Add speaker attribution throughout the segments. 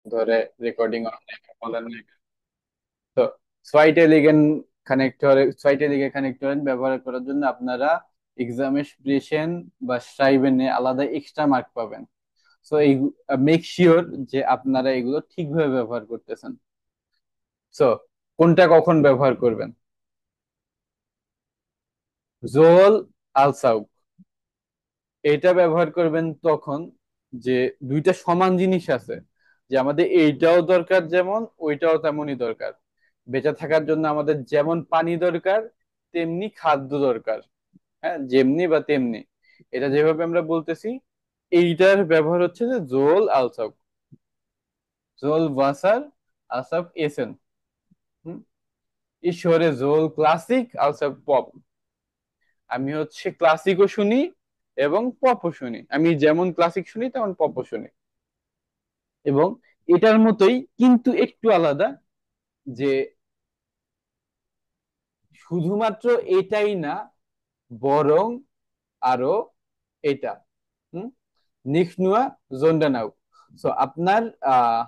Speaker 1: ধরে রেকর্ডিং বলেন না। তো সোয়াইটেলিগেন কানেক্টর ব্যবহার করার জন্য আপনারা এক্সামিনেশন বা স্ট্রাইবেনে আলাদা এক্সট্রা মার্ক পাবেন। সো এই মেক শিওর যে আপনারা এগুলো ঠিকভাবে ব্যবহার করতেছেন। সো কোনটা কখন ব্যবহার করবেন? জোল আলসাউ এটা ব্যবহার করবেন তখন যে দুইটা সমান জিনিস আছে, যে আমাদের এইটাও দরকার যেমন ওইটাও তেমনই দরকার। বেঁচে থাকার জন্য আমাদের যেমন পানি দরকার তেমনি খাদ্য দরকার। হ্যাঁ, যেমনি বা তেমনি। এটা যেভাবে আমরা বলতেছি, এইটার ব্যবহার হচ্ছে যে জোল আলসাউ, জোল ওয়াসার আলসাউ এসেন। হুম? ঈশ্বরে জোল ক্লাসিক আলসাউ পপ। আমি হচ্ছে ক্লাসিকও শুনি এবং পপও শুনি। আমি যেমন ক্লাসিক শুনি তেমন পপও শুনি। এবং এটার মতোই কিন্তু একটু আলাদা, যে শুধুমাত্র এটাই না, বরং আরো এটা। হুম? নিখনুয়া জোন্ডানাউ। সো আপনার আহ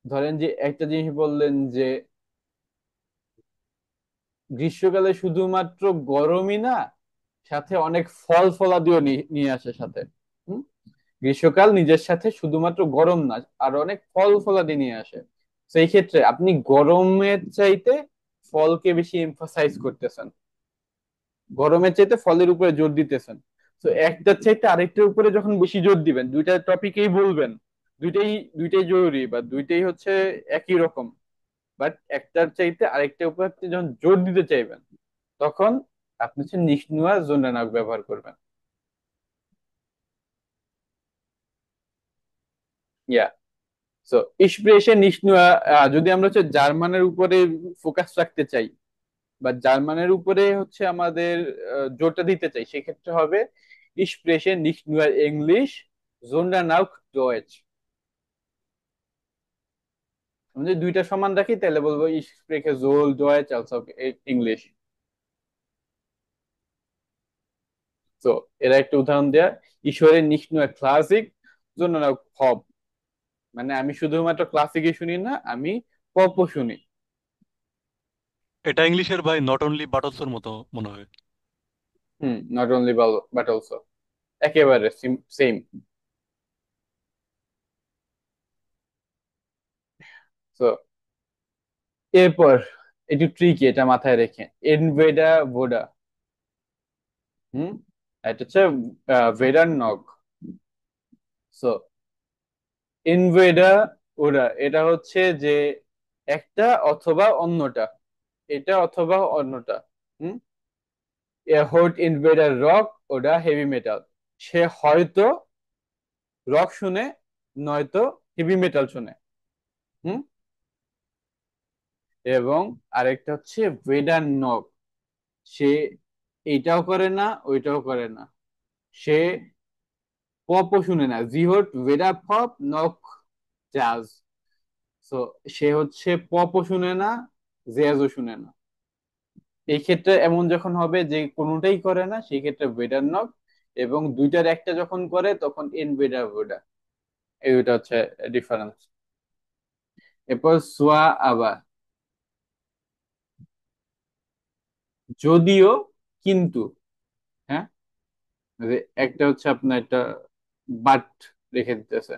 Speaker 1: ধরেন যে একটা জিনিস বললেন যে গ্রীষ্মকালে শুধুমাত্র গরমই না, সাথে অনেক ফল ফলাদিও নিয়ে আসে সাথে। হুম? গ্রীষ্মকাল নিজের সাথে শুধুমাত্র গরম না, আর অনেক ফল ফলাদি নিয়ে আসে। সেই ক্ষেত্রে আপনি গরমের চাইতে ফলকে বেশি এমফাসাইজ করতেছেন, গরমের চাইতে ফলের উপরে জোর দিতেছেন। তো একটার চাইতে আরেকটার উপরে যখন বেশি জোর দিবেন, দুইটা টপিকেই বলবেন, দুইটাই দুইটাই জরুরি বা দুইটাই হচ্ছে একই রকম, বাট একটার চাইতে আরেকটার উপর আপনি যখন জোর দিতে চাইবেন, তখন আপনি হচ্ছে নিশনুয়া জোনানাক ব্যবহার করবেন। ইয়া। সো ইসপ্রেশন নিশনুয়া, যদি আমরা হচ্ছে জার্মানের উপরে ফোকাস রাখতে চাই বা জার্মানের উপরে হচ্ছে আমাদের জোরটা দিতে চাই, সেক্ষেত্রে হবে ইসপ্রেশন নিশনুয়া ইংলিশ জোনানাক ডয়েচ। আমি যদি দুইটা সমান রাখি তাহলে বলবো ich spreche sowohl Deutsch als auch English। তো এরা একটা উদাহরণ দেয়া, ঈশ্বরের নিষ্ণু ক্লাসিক জন্য না পপ। মানে আমি শুধুমাত্র ক্লাসিকই শুনি না, আমি পপও শুনি।
Speaker 2: এটা ইংলিশের ভাই নট অনলি বাটলসের মতো মনে হয়।
Speaker 1: হুম, নট অনলি বাট অলসো, একেবারে সেম। তো এরপর একটু ট্রিকি, এটা মাথায় রেখে, এনভেডা ভোডা। হুম, এটা হচ্ছে ভেডার নগ। সো ইনভেডা ওরা, এটা হচ্ছে যে একটা অথবা অন্যটা, এটা অথবা অন্যটা। হুম? হোট ইনভেডার রক, ওটা হেভি মেটাল। সে হয়তো রক শুনে, নয়তো হেভি মেটাল শুনে। হুম? এবং আরেকটা হচ্ছে ভেডার নক, সে এইটাও করে না ওইটাও করে না, সে পপও শুনে না, জিহট ভেডা পপ নক জাজ। সো সে হচ্ছে পপও শুনে না, জ্যাজও শুনে না। এই ক্ষেত্রে এমন যখন হবে যে কোনোটাই করে না, সেই ক্ষেত্রে ভেডার নক। এবং দুইটার একটা যখন করে তখন ইনভেডার ভেডা। এই দুইটা হচ্ছে ডিফারেন্স। এরপর সোয়া আবার, যদিও, কিন্তু। হ্যাঁ, যে একটা হচ্ছে আপনার একটা বাট রেখে দিতেছে,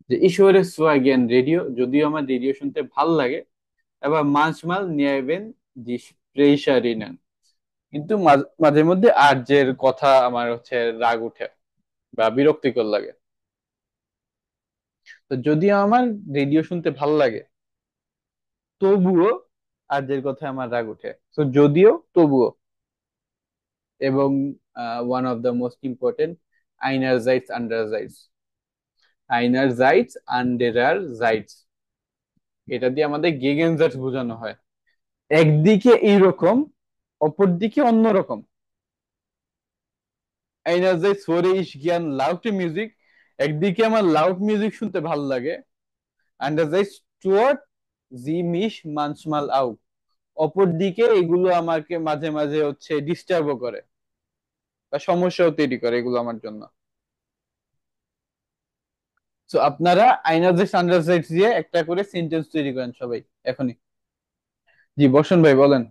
Speaker 1: যে ঈশ্বরের সোয়া জ্ঞান রেডিও, যদিও আমার রেডিও শুনতে ভাল লাগে। এবার মাঝমাল নিয়াইবেন দি স্প্রেশারিনান, কিন্তু মাঝে মধ্যে আর্যের কথা আমার হচ্ছে রাগ উঠে বা বিরক্তিকর লাগে। তো যদিও আমার রেডিও শুনতে ভাল লাগে, তবুও আর্যের কথায় আমার রাগ উঠে। তো যদিও, তবুও। এবং one of the most important, আইনার জাইটস আন্ডার জাইটস। আইনার জাইটস আন্ডেরার জাইটস, এটা দিয়ে আমাদের গেগেনজাইটস বোঝানো হয়। একদিকে এইরকম, অপরদিকে অন্যরকম। আইনার জাইটস ফোরে ইস জ্ঞান লাউড মিউজিক, একদিকে আমার লাউড মিউজিক শুনতে ভাল লাগে। আন্ডারজাইজ টুয়ার্ড জি মিশ মানসমাল আউ, অপর দিকে এগুলো আমাকে মাঝে মাঝে হচ্ছে ডিস্টার্বও করে বা সমস্যাও তৈরি করে এগুলো আমার জন্য। তো আপনারা einerseits andererseits দিয়ে একটা করে সেন্টেন্স তৈরি করেন সবাই এখনই। জি বর্ষণ ভাই বলেন।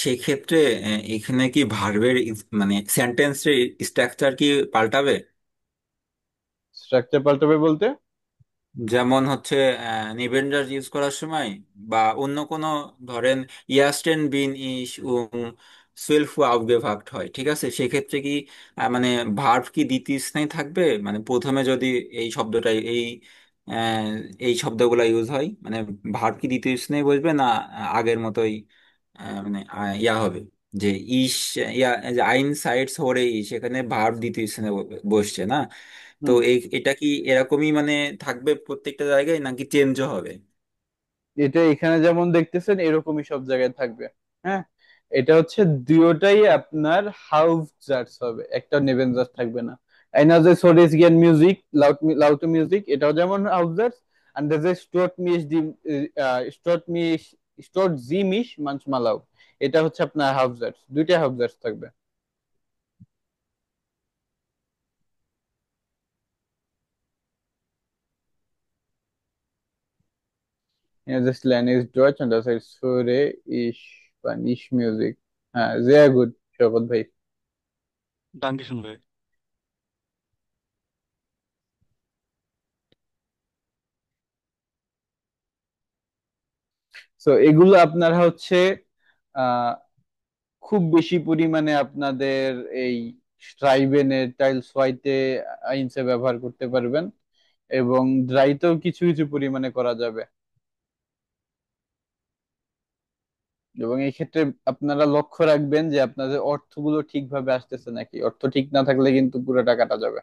Speaker 3: সেক্ষেত্রে এখানে কি ভার্বের মানে সেন্টেন্সের স্ট্রাকচার কি পাল্টাবে?
Speaker 1: স্ট্রাকচার পাল্টাবে বলতে?
Speaker 3: যেমন হচ্ছে নিবেনজার ইউজ করার সময় বা অন্য কোনো, ধরেন ইয়াস্টেন বিন ইস সেলফ আউগেভাক্ট হয়, ঠিক আছে, সেক্ষেত্রে কি মানে ভার্ব কি দ্বিতীয় স্থানে থাকবে? মানে প্রথমে যদি এই শব্দটাই আহ, এই শব্দগুলো ইউজ হয়, মানে ভার্ব কি দ্বিতীয় স্থানে বসবে না আগের মতোই মানে ইয়া হবে, যে ইস, ইয়া, যে আইন সাইডস হরে ইস, সেখানে ভার্ব দ্বিতীয় স্থানে বসছে না? তো
Speaker 1: হুম।
Speaker 3: এটা কি এরকমই মানে থাকবে প্রত্যেকটা জায়গায়, নাকি চেঞ্জও হবে?
Speaker 1: এটা এখানে যেমন দেখতেছেন এরকমই সব জায়গায় থাকবে। হ্যাঁ, এটা হচ্ছে দুটোটাই আপনার হাউফজার্স হবে, একটা নেবেনজার্স থাকবে না। einer der Sodesgian মিউজিক লাউট মিউজিক, এটাও যেমন হাউফজার্স। and das ist stört mich die stört mich stört sie mich manchmal auch, এটা হচ্ছে আপনার হাউফজার্স, দুইটা হাউফজার্স থাকবে। Ja, das Lernen ist Deutsch und das heißt höre ich Spanish Music. হ্যাঁ, sehr gut শওকত ভাই।
Speaker 2: ডাঙ্কিশন ভাই।
Speaker 1: তো এগুলো আপনারা হচ্ছে আহ খুব বেশি পরিমাণে আপনাদের এই স্ট্রাইবেনের টাইলস হোয়াইটে আইনসে ব্যবহার করতে পারবেন, এবং ড্রাইতেও কিছু কিছু পরিমাণে করা যাবে। এবং এই ক্ষেত্রে আপনারা লক্ষ্য রাখবেন যে আপনাদের অর্থগুলো ঠিকভাবে আসতেছে নাকি, অর্থ ঠিক না থাকলে কিন্তু পুরো টাকাটা যাবে।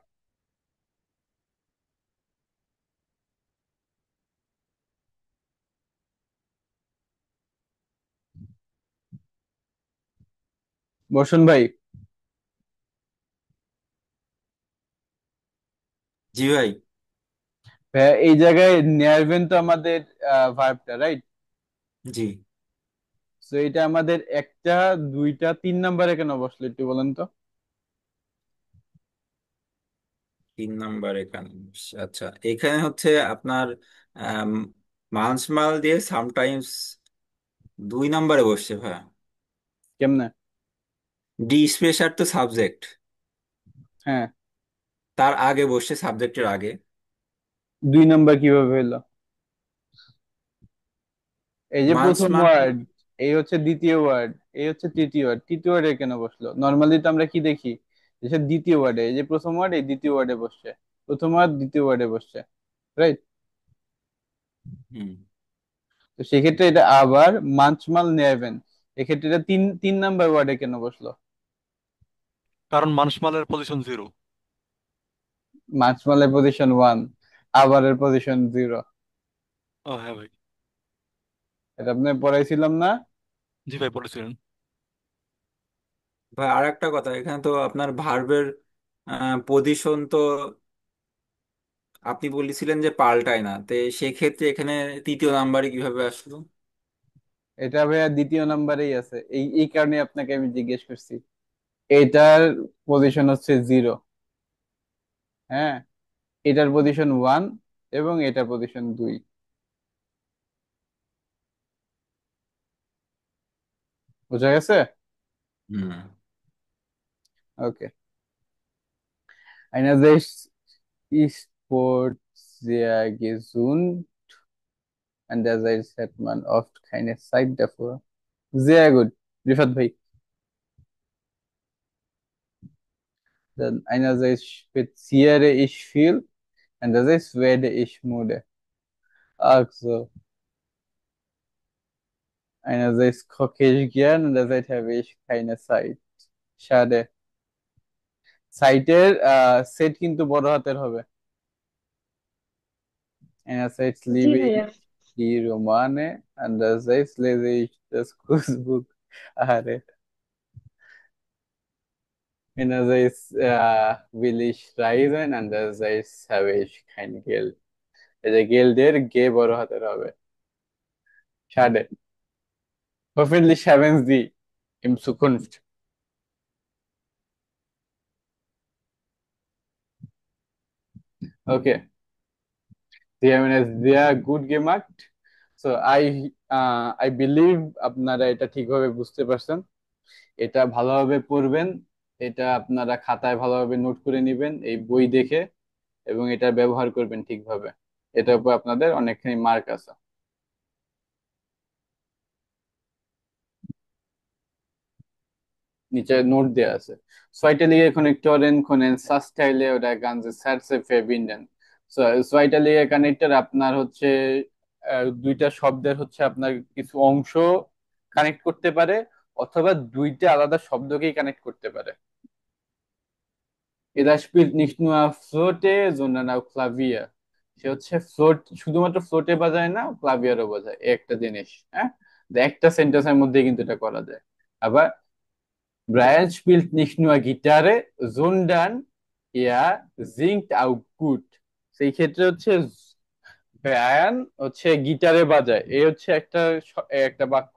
Speaker 1: বর্ষণ ভাই,
Speaker 3: জি ভাই।
Speaker 1: ভাইয়া এই জায়গায় নেয়ারবেন তো আমাদের ভার্বটা, রাইট?
Speaker 3: জি।
Speaker 1: তো এটা আমাদের একটা, দুইটা, তিন নাম্বারে কেন বসলো একটু বলেন তো।
Speaker 3: 3 নাম্বার এখানে। আচ্ছা, এখানে হচ্ছে আপনার আম, মানসমাল দিয়ে সামটাইমস 2 নাম্বারে বসছে ভাই।
Speaker 1: কেমনে?
Speaker 3: ডি স্পেশাল তো সাবজেক্ট,
Speaker 1: হ্যাঁ,
Speaker 3: তার আগে বসছে, সাবজেক্টের আগে।
Speaker 1: দুই নাম্বার কিভাবে হলো? এই যে প্রথম
Speaker 3: মানসমান।
Speaker 1: ওয়ার্ড, এই হচ্ছে দ্বিতীয় ওয়ার্ড, এই হচ্ছে তৃতীয় ওয়ার্ড, তৃতীয় ওয়ার্ডে কেন বসলো? নর্মালি তো আমরা কি দেখি, যে সে দ্বিতীয় ওয়ার্ডে, এই যে প্রথম ওয়ার্ড এই দ্বিতীয় ওয়ার্ডে বসছে, প্রথম ওয়ার্ড দ্বিতীয় ওয়ার্ডে বসছে, রাইট?
Speaker 3: হুম।
Speaker 1: তো সেক্ষেত্রে এটা আবার মাঞ্চমাল নেবেন, এক্ষেত্রে এটা তিন তিন নাম্বার ওয়ার্ডে কেন বসলো?
Speaker 2: কারণ মানসমালের পজিশন 0।
Speaker 1: মাঞ্চমালের পজিশন ওয়ান, আবারের পজিশন জিরো।
Speaker 2: ও হ্যাঁ ভাই।
Speaker 1: এটা আপনি পড়াইছিলাম না?
Speaker 2: জি ভাই বলেছিলেন।
Speaker 3: ভাই আর একটা কথা, এখানে তো আপনার ভার্বের পজিশন তো আপনি বলেছিলেন যে পাল্টায় না, তো সেক্ষেত্রে এখানে 3য় নাম্বারে কিভাবে আসলো?
Speaker 1: এটা ভাইয়া দ্বিতীয় নাম্বারেই আছে, এই এই কারণে আপনাকে আমি জিজ্ঞেস করছি। এটার পজিশন হচ্ছে জিরো, হ্যাঁ, এটার পজিশন ওয়ান, এবং এটার পজিশন দুই। বুঝা গেছে?
Speaker 3: হুম।
Speaker 1: ওকে। Einerseits ist Sport sehr gesund, andererseits hat man oft keine Zeit dafür. Sehr gut, Rifat ভাই। Dann einerseits spaziere ich viel, andererseits werde ich müde. Also, einerseits koche ich gern, andererseits habe ich keine Zeit. Schade। সাইটের set কিন্তু বড় হাতের হবে। Einerseits
Speaker 4: জি
Speaker 1: liebe
Speaker 4: ভাইয়া।
Speaker 1: ich die Romane, andererseits lese ich das Kursbuch. আরে, einerseits will ich reisen, andererseits habe ich kein Geld। এই যে গেল্ডের গে বড় হাতের হবে। Schade। Hoffentlich haben Sie in Zukunft। Okay, they are good gemacht. So I believe আপনারা এটা ঠিকভাবে বুঝতে পারছেন। এটা ভালোভাবে পড়বেন, এটা আপনারা খাতায় ভালোভাবে নোট করে নেবেন এই বই দেখে, এবং এটা ব্যবহার করবেন ঠিকভাবে। এটার উপর আপনাদের অনেকখানি মার্ক আছে। নিচে নোট দেওয়া আছে। Zweite Konnektoren können Satzteile oder ganze Sätze verbinden. So, Zweite connector আপনার হচ্ছে দুইটা শব্দের হচ্ছে আপনার কিছু অংশ কানেক্ট করতে পারে, অথবা দুইটা আলাদা শব্দকেই কানেক্ট করতে পারে। এরা spielt nicht nur Flöte, sondern auch Klavier. সে হচ্ছে ফ্লোট, শুধুমাত্র ফ্লোটে বাজায় না, ক্লাভিয়ারও বাজায়, এই একটা জিনিস। হ্যাঁ, তো একটা সেন্টেন্সের মধ্যে কিন্তু এটা করা যায়। আবার Brian spielt nicht nur Gitarre, sondern er singt auch gut. সেই ক্ষেত্রে হচ্ছে ব্রায়ান হচ্ছে গিটারে বাজায়, এই হচ্ছে একটা বাক্য।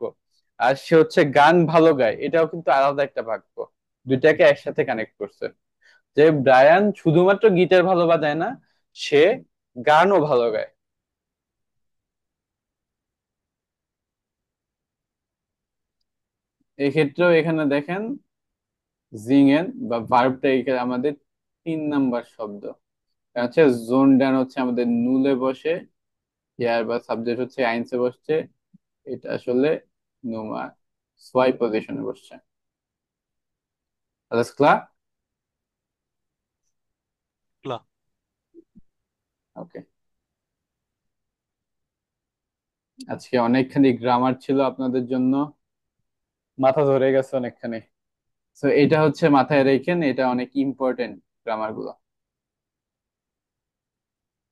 Speaker 1: আর সে হচ্ছে গান ভালো গায়, এটাও কিন্তু আলাদা একটা বাক্য। দুইটাকে একসাথে কানেক্ট করছে, যে ব্রায়ান শুধুমাত্র গিটার ভালো বাজায় না, সে গানও ভালো গায়। এক্ষেত্রেও এখানে দেখেন জিঙেন বা ভার্বটা এখানে আমাদের 3 নাম্বার শব্দ। হচ্ছে জোন ডান হচ্ছে আমাদের নুলে বসে, ইয়ার বা সাবজেক্ট হচ্ছে আইনসে বসছে, এটা আসলে নুমা সোয়াই পজিশনে বসছে। Alles klar?
Speaker 2: ক্লা।
Speaker 1: ওকে, আজকে অনেকখানি গ্রামার ছিল আপনাদের জন্য, মাথা ধরে গেছে অনেকখানি। তো এটা হচ্ছে মাথায় রেখেন, এটা অনেক ইম্পর্টেন্ট গ্রামার গুলো।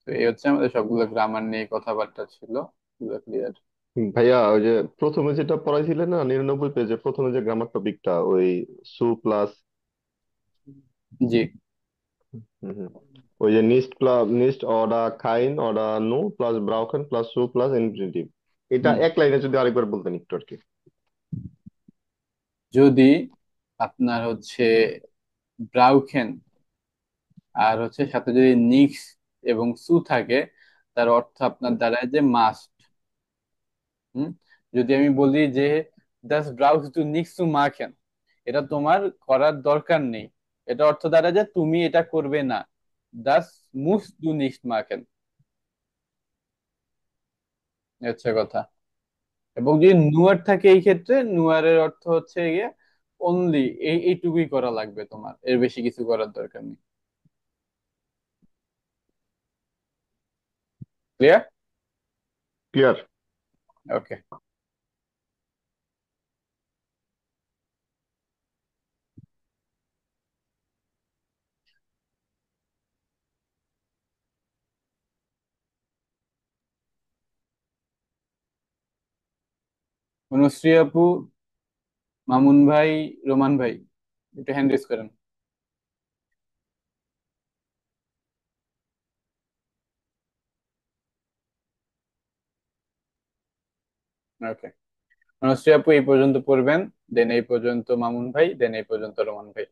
Speaker 1: তো এই হচ্ছে আমাদের সবগুলো গ্রামার নিয়ে কথাবার্তা ছিল, ক্লিয়ার।
Speaker 4: ভাইয়া, ওই যে প্রথমে যেটা পড়াইছিলেন না 99 পেজে, প্রথমে যে গ্রামার টপিকটা, ওই সু প্লাস,
Speaker 1: জি।
Speaker 4: ওই যে নিস্ট প্লাস নিস্ট অর্ডার খাইন অর্ডার নো প্লাস ব্রাউকেন প্লাস সু প্লাস ইনফিনিটিভ, এটা
Speaker 1: হুম,
Speaker 4: এক লাইনে যদি আরেকবার বলতেন একটু আর কি।
Speaker 1: যদি আপনার হচ্ছে ব্রাউখেন আর হচ্ছে সাথে যদি নিক্স এবং সু থাকে, তার অর্থ আপনার দাঁড়ায় যে মাস্ট। হুম, যদি আমি বলি যে দাস ব্রাউস টু নিক্স টু মাখেন, এটা তোমার করার দরকার নেই, এটা অর্থ দাঁড়ায় যে তুমি এটা করবে না। দাস মুস টু নিক্স মাখেন, হচ্ছে কথা। এবং যদি নুয়ার থাকে এই ক্ষেত্রে নুয়ারের অর্থ হচ্ছে গিয়ে অনলি, এইটুকুই করা লাগবে তোমার, এর বেশি কিছু করার দরকার নেই। ক্লিয়ার?
Speaker 4: ক্লিয়ার।
Speaker 1: ওকে। অনুশ্রী আপু, মামুন ভাই, রোমান ভাই, একটু হ্যান্ড রেজ করেন। ওকে, অনুশ্রী আপু এই পর্যন্ত পড়বেন, দেন এই পর্যন্ত মামুন ভাই, দেন এই পর্যন্ত রোমান ভাই।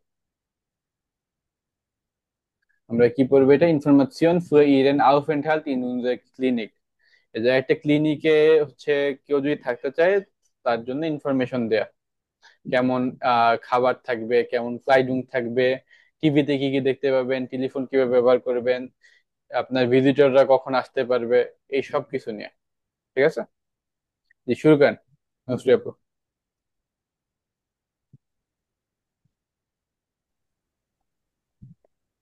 Speaker 1: আমরা কি পড়বো? এটা information für ihren Aufenthalt in unserer Klinik। এই যে একটা ক্লিনিকে হচ্ছে কেউ যদি থাকতে চায়, তার জন্য ইনফরমেশন দেয়া, কেমন খাবার থাকবে, কেমন ক্লাইডিং থাকবে, টিভিতে কি কি দেখতে পাবেন, টেলিফোন কিভাবে ব্যবহার করবেন, আপনার ভিজিটররা কখন আসতে পারবে, এই সব কিছু নিয়ে। ঠিক আছে, জি শুরু করেন নুসরি আপু।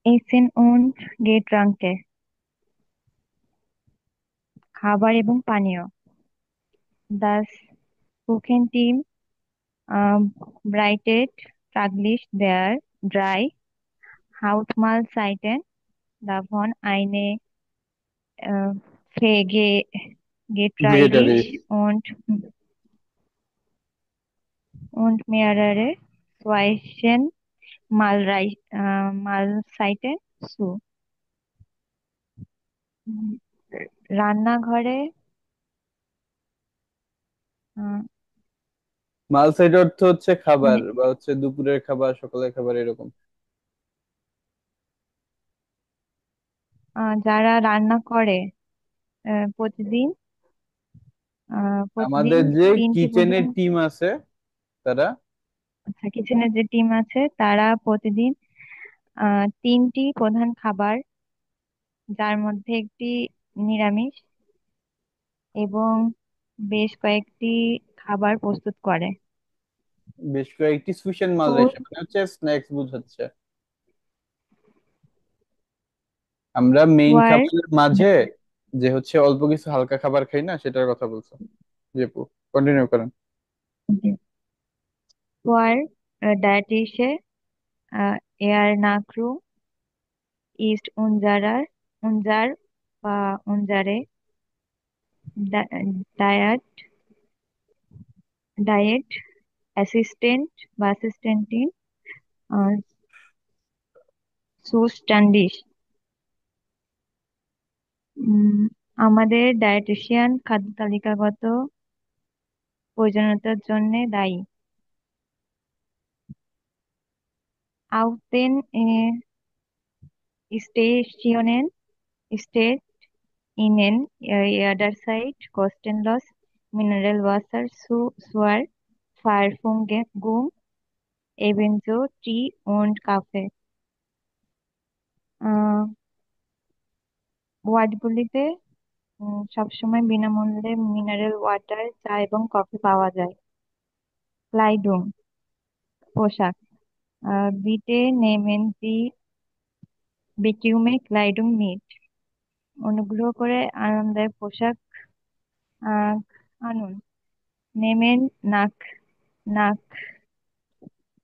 Speaker 5: Essen und Getränke, খাবার এবং পানীয়। Das Kuchenteam bereitet täglich der drei Hauptmahlzeiten, davon eine äh,
Speaker 1: ভেজিটারি।
Speaker 5: vegetarisch und mehrere Mahlzeiten zu। রান্নাঘরে আহ,
Speaker 1: মাল সাইড অর্থ হচ্ছে খাবার,
Speaker 5: মানে
Speaker 1: বা হচ্ছে দুপুরের খাবার, সকালের খাবার, এরকম।
Speaker 5: যারা রান্না করে প্রতিদিন প্রতিদিন
Speaker 1: আমাদের যে
Speaker 5: তিনটি
Speaker 1: কিচেনের
Speaker 5: প্রধান,
Speaker 1: টিম আছে তারা
Speaker 5: আচ্ছা কিচেনের যে টিম আছে তারা প্রতিদিন তিনটি প্রধান খাবার, যার মধ্যে একটি নিরামিষ, এবং বেশ কয়েকটি খাবার প্রস্তুত করে।
Speaker 1: বেশ কয়েকটি সুশিয়ান
Speaker 5: ফুড
Speaker 1: মালয়েশিয়া মানে হচ্ছে স্ন্যাক্স বুঝাচ্ছে। আমরা মেইন
Speaker 5: ওয়ার
Speaker 1: খাবারের মাঝে যে হচ্ছে অল্প কিছু হালকা খাবার খাই না, সেটার কথা বলছো। জেপু, কন্টিনিউ করেন।
Speaker 5: ওয়ার ডায়েটিসে এয়ার নাকরু ইস্ট উনজার বা উনজারে ডায়েট ডায়েট অ্যাসিস্ট্যান্ট বা অ্যাসিস্ট্যান্টিন সুস্টান্ডিশ। উম, আমাদের ডায়েটিশিয়ান খাদ্য তালিকাগত প্রয়োজনীয়তার জন্য দায়ী। Auch Stationen steht ihnen jederzeit kostenlos Mineralwasser zur Verfügung, ebenso Tee und Kaffee. আহ ওয়ার্ডগুলিতে সবসময় বিনামূল্যে মিনারেল ওয়াটার, চা এবং কফি পাওয়া যায়। ক্লাইডুম পোশাক, বিটে নেমেন দি বিকিউমে ক্লাইডুম মিট। অনুগ্রহ করে আরামদায়ক পোশাক আহ, আনুন। নেমেন নাক নাক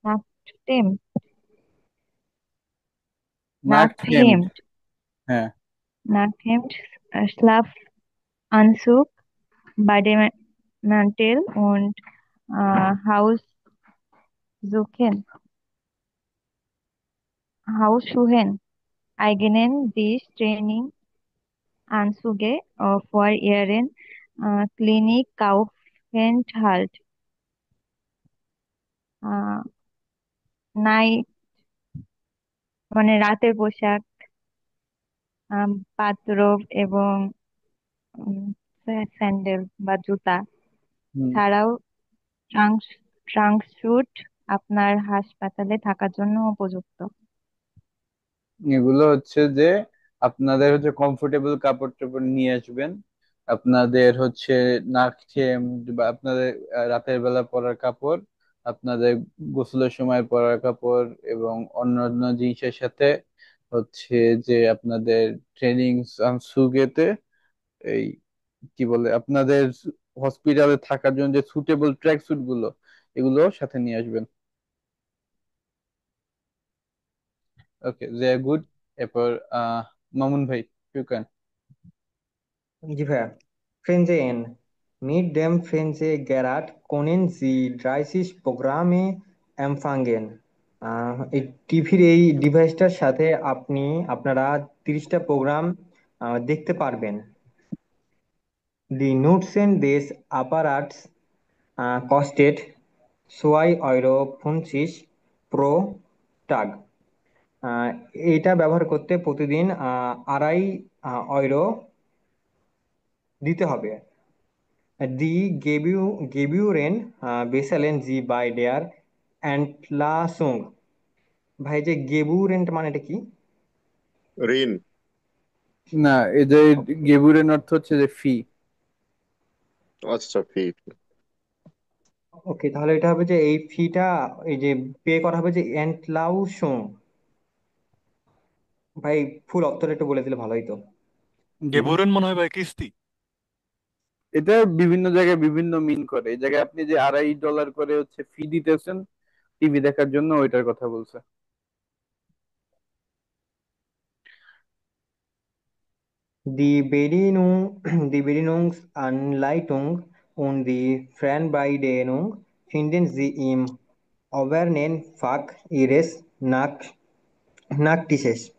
Speaker 5: নাকটেম
Speaker 1: নাক হেমড।
Speaker 5: নাকহেমড
Speaker 1: হ্যাঁ।
Speaker 5: নাকহেমড স্লাফ আনসুক Bademantel und Haussuchen, Hausschuhen eignen sich Trainingsanzüge für ihren Klinikaufenthalt. Night মানে রাতের পোশাক, বাথরোব এবং স্যান্ডেল বা জুতা
Speaker 1: হুম।
Speaker 5: ছাড়াও ট্রাঙ্ক ট্রাঙ্ক স্যুট আপনার হাসপাতালে থাকার জন্য উপযুক্ত।
Speaker 1: এগুলো হচ্ছে যে আপনাদের হচ্ছে কমফোর্টেবল কাপড় টাপড় নিয়ে আসবেন। আপনাদের হচ্ছে নাক বা আপনাদের রাতের বেলা পরার কাপড়, আপনাদের গোসলের সময় পরার কাপড়, এবং অন্যান্য জিনিসের সাথে হচ্ছে যে আপনাদের ট্রেনিং সুগেতে এই কি বলে আপনাদের হসপিটালে থাকার জন্য যে সুটেবল ট্র্যাক স্যুট গুলো, এগুলো সাথে নিয়ে আসবেন। ওকে, যে গুড। এরপর মামুন ভাই, ইউ ক্যান।
Speaker 6: জি ভাইয়া, ফ্রেঞ্জেন mit dem Fernsehgerät können Sie 30 Programme empfangen। এই টিভির এই ডিভাইসটার সাথে আপনারা 30টা প্রোগ্রাম দেখতে পারবেন। Die Nutzen des Apparats kostet 2,50 € pro Tag। আহ, এটা ব্যবহার করতে প্রতিদিন 2,5 € দিতে হবে। Die Gebühren bezahlen Sie bei der Entlassung। ভাই যে গেবুরেন্ট মানে এটা কি?
Speaker 4: ঋণ।
Speaker 1: না, এই যে গেবুরের অর্থ হচ্ছে যে ফি।
Speaker 4: আচ্ছা, ফি।
Speaker 6: ওকে, তাহলে এটা হবে যে এই ফিটা এই যে পে করা হবে যে এন্টলাউসং। ভাই ফুল অর্থটা একটু বলে দিলে ভালো হতো।
Speaker 1: জি,
Speaker 2: গেবুরেন মনে হয় ভাই কিস্তি।
Speaker 1: এটা বিভিন্ন জায়গায় বিভিন্ন মিন করে। এই জায়গায় আপনি যে $2.5 করে হচ্ছে ফি দিতেছেন টিভি দেখার জন্য, ওইটার কথা বলছে।
Speaker 6: Die Bedienungsanleitung und die Fernbedienung finden Sie im oberen Fach Ihres Nachttisches।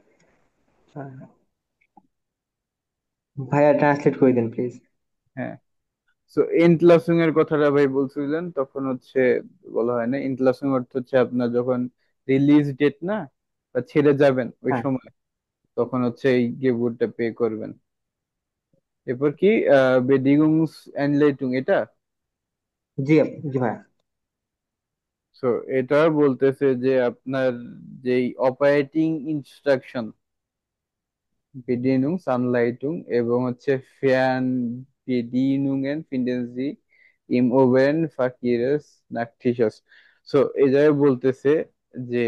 Speaker 6: ভাইয়া ট্রান্সলেট করে দেন প্লিজ।
Speaker 1: হ্যাঁ। সো এন্টলাসিং এর কথাটা ভাই বলছিলেন, তখন হচ্ছে বলা হয় না, এন্টলাসিং অর্থ হচ্ছে আপনার যখন রিলিজ ডেট না বা ছেড়ে যাবেন ওই
Speaker 6: হ্যাঁ।
Speaker 1: সময় তখন হচ্ছে এই গেবুরটা পে করবেন। এরপর কি বেডিগুংস এনলাইটুং এটা।
Speaker 6: জি জি ভাই।
Speaker 1: সো এটা বলতেছে যে আপনার যেই অপারেটিং ইনস্ট্রাকশন Bedienung, Anleitung এবং হচ্ছে Fernbedienungen finden Sie im Oben Verkehrs Nachtischs। So এই জায়গায় বলতেছে যে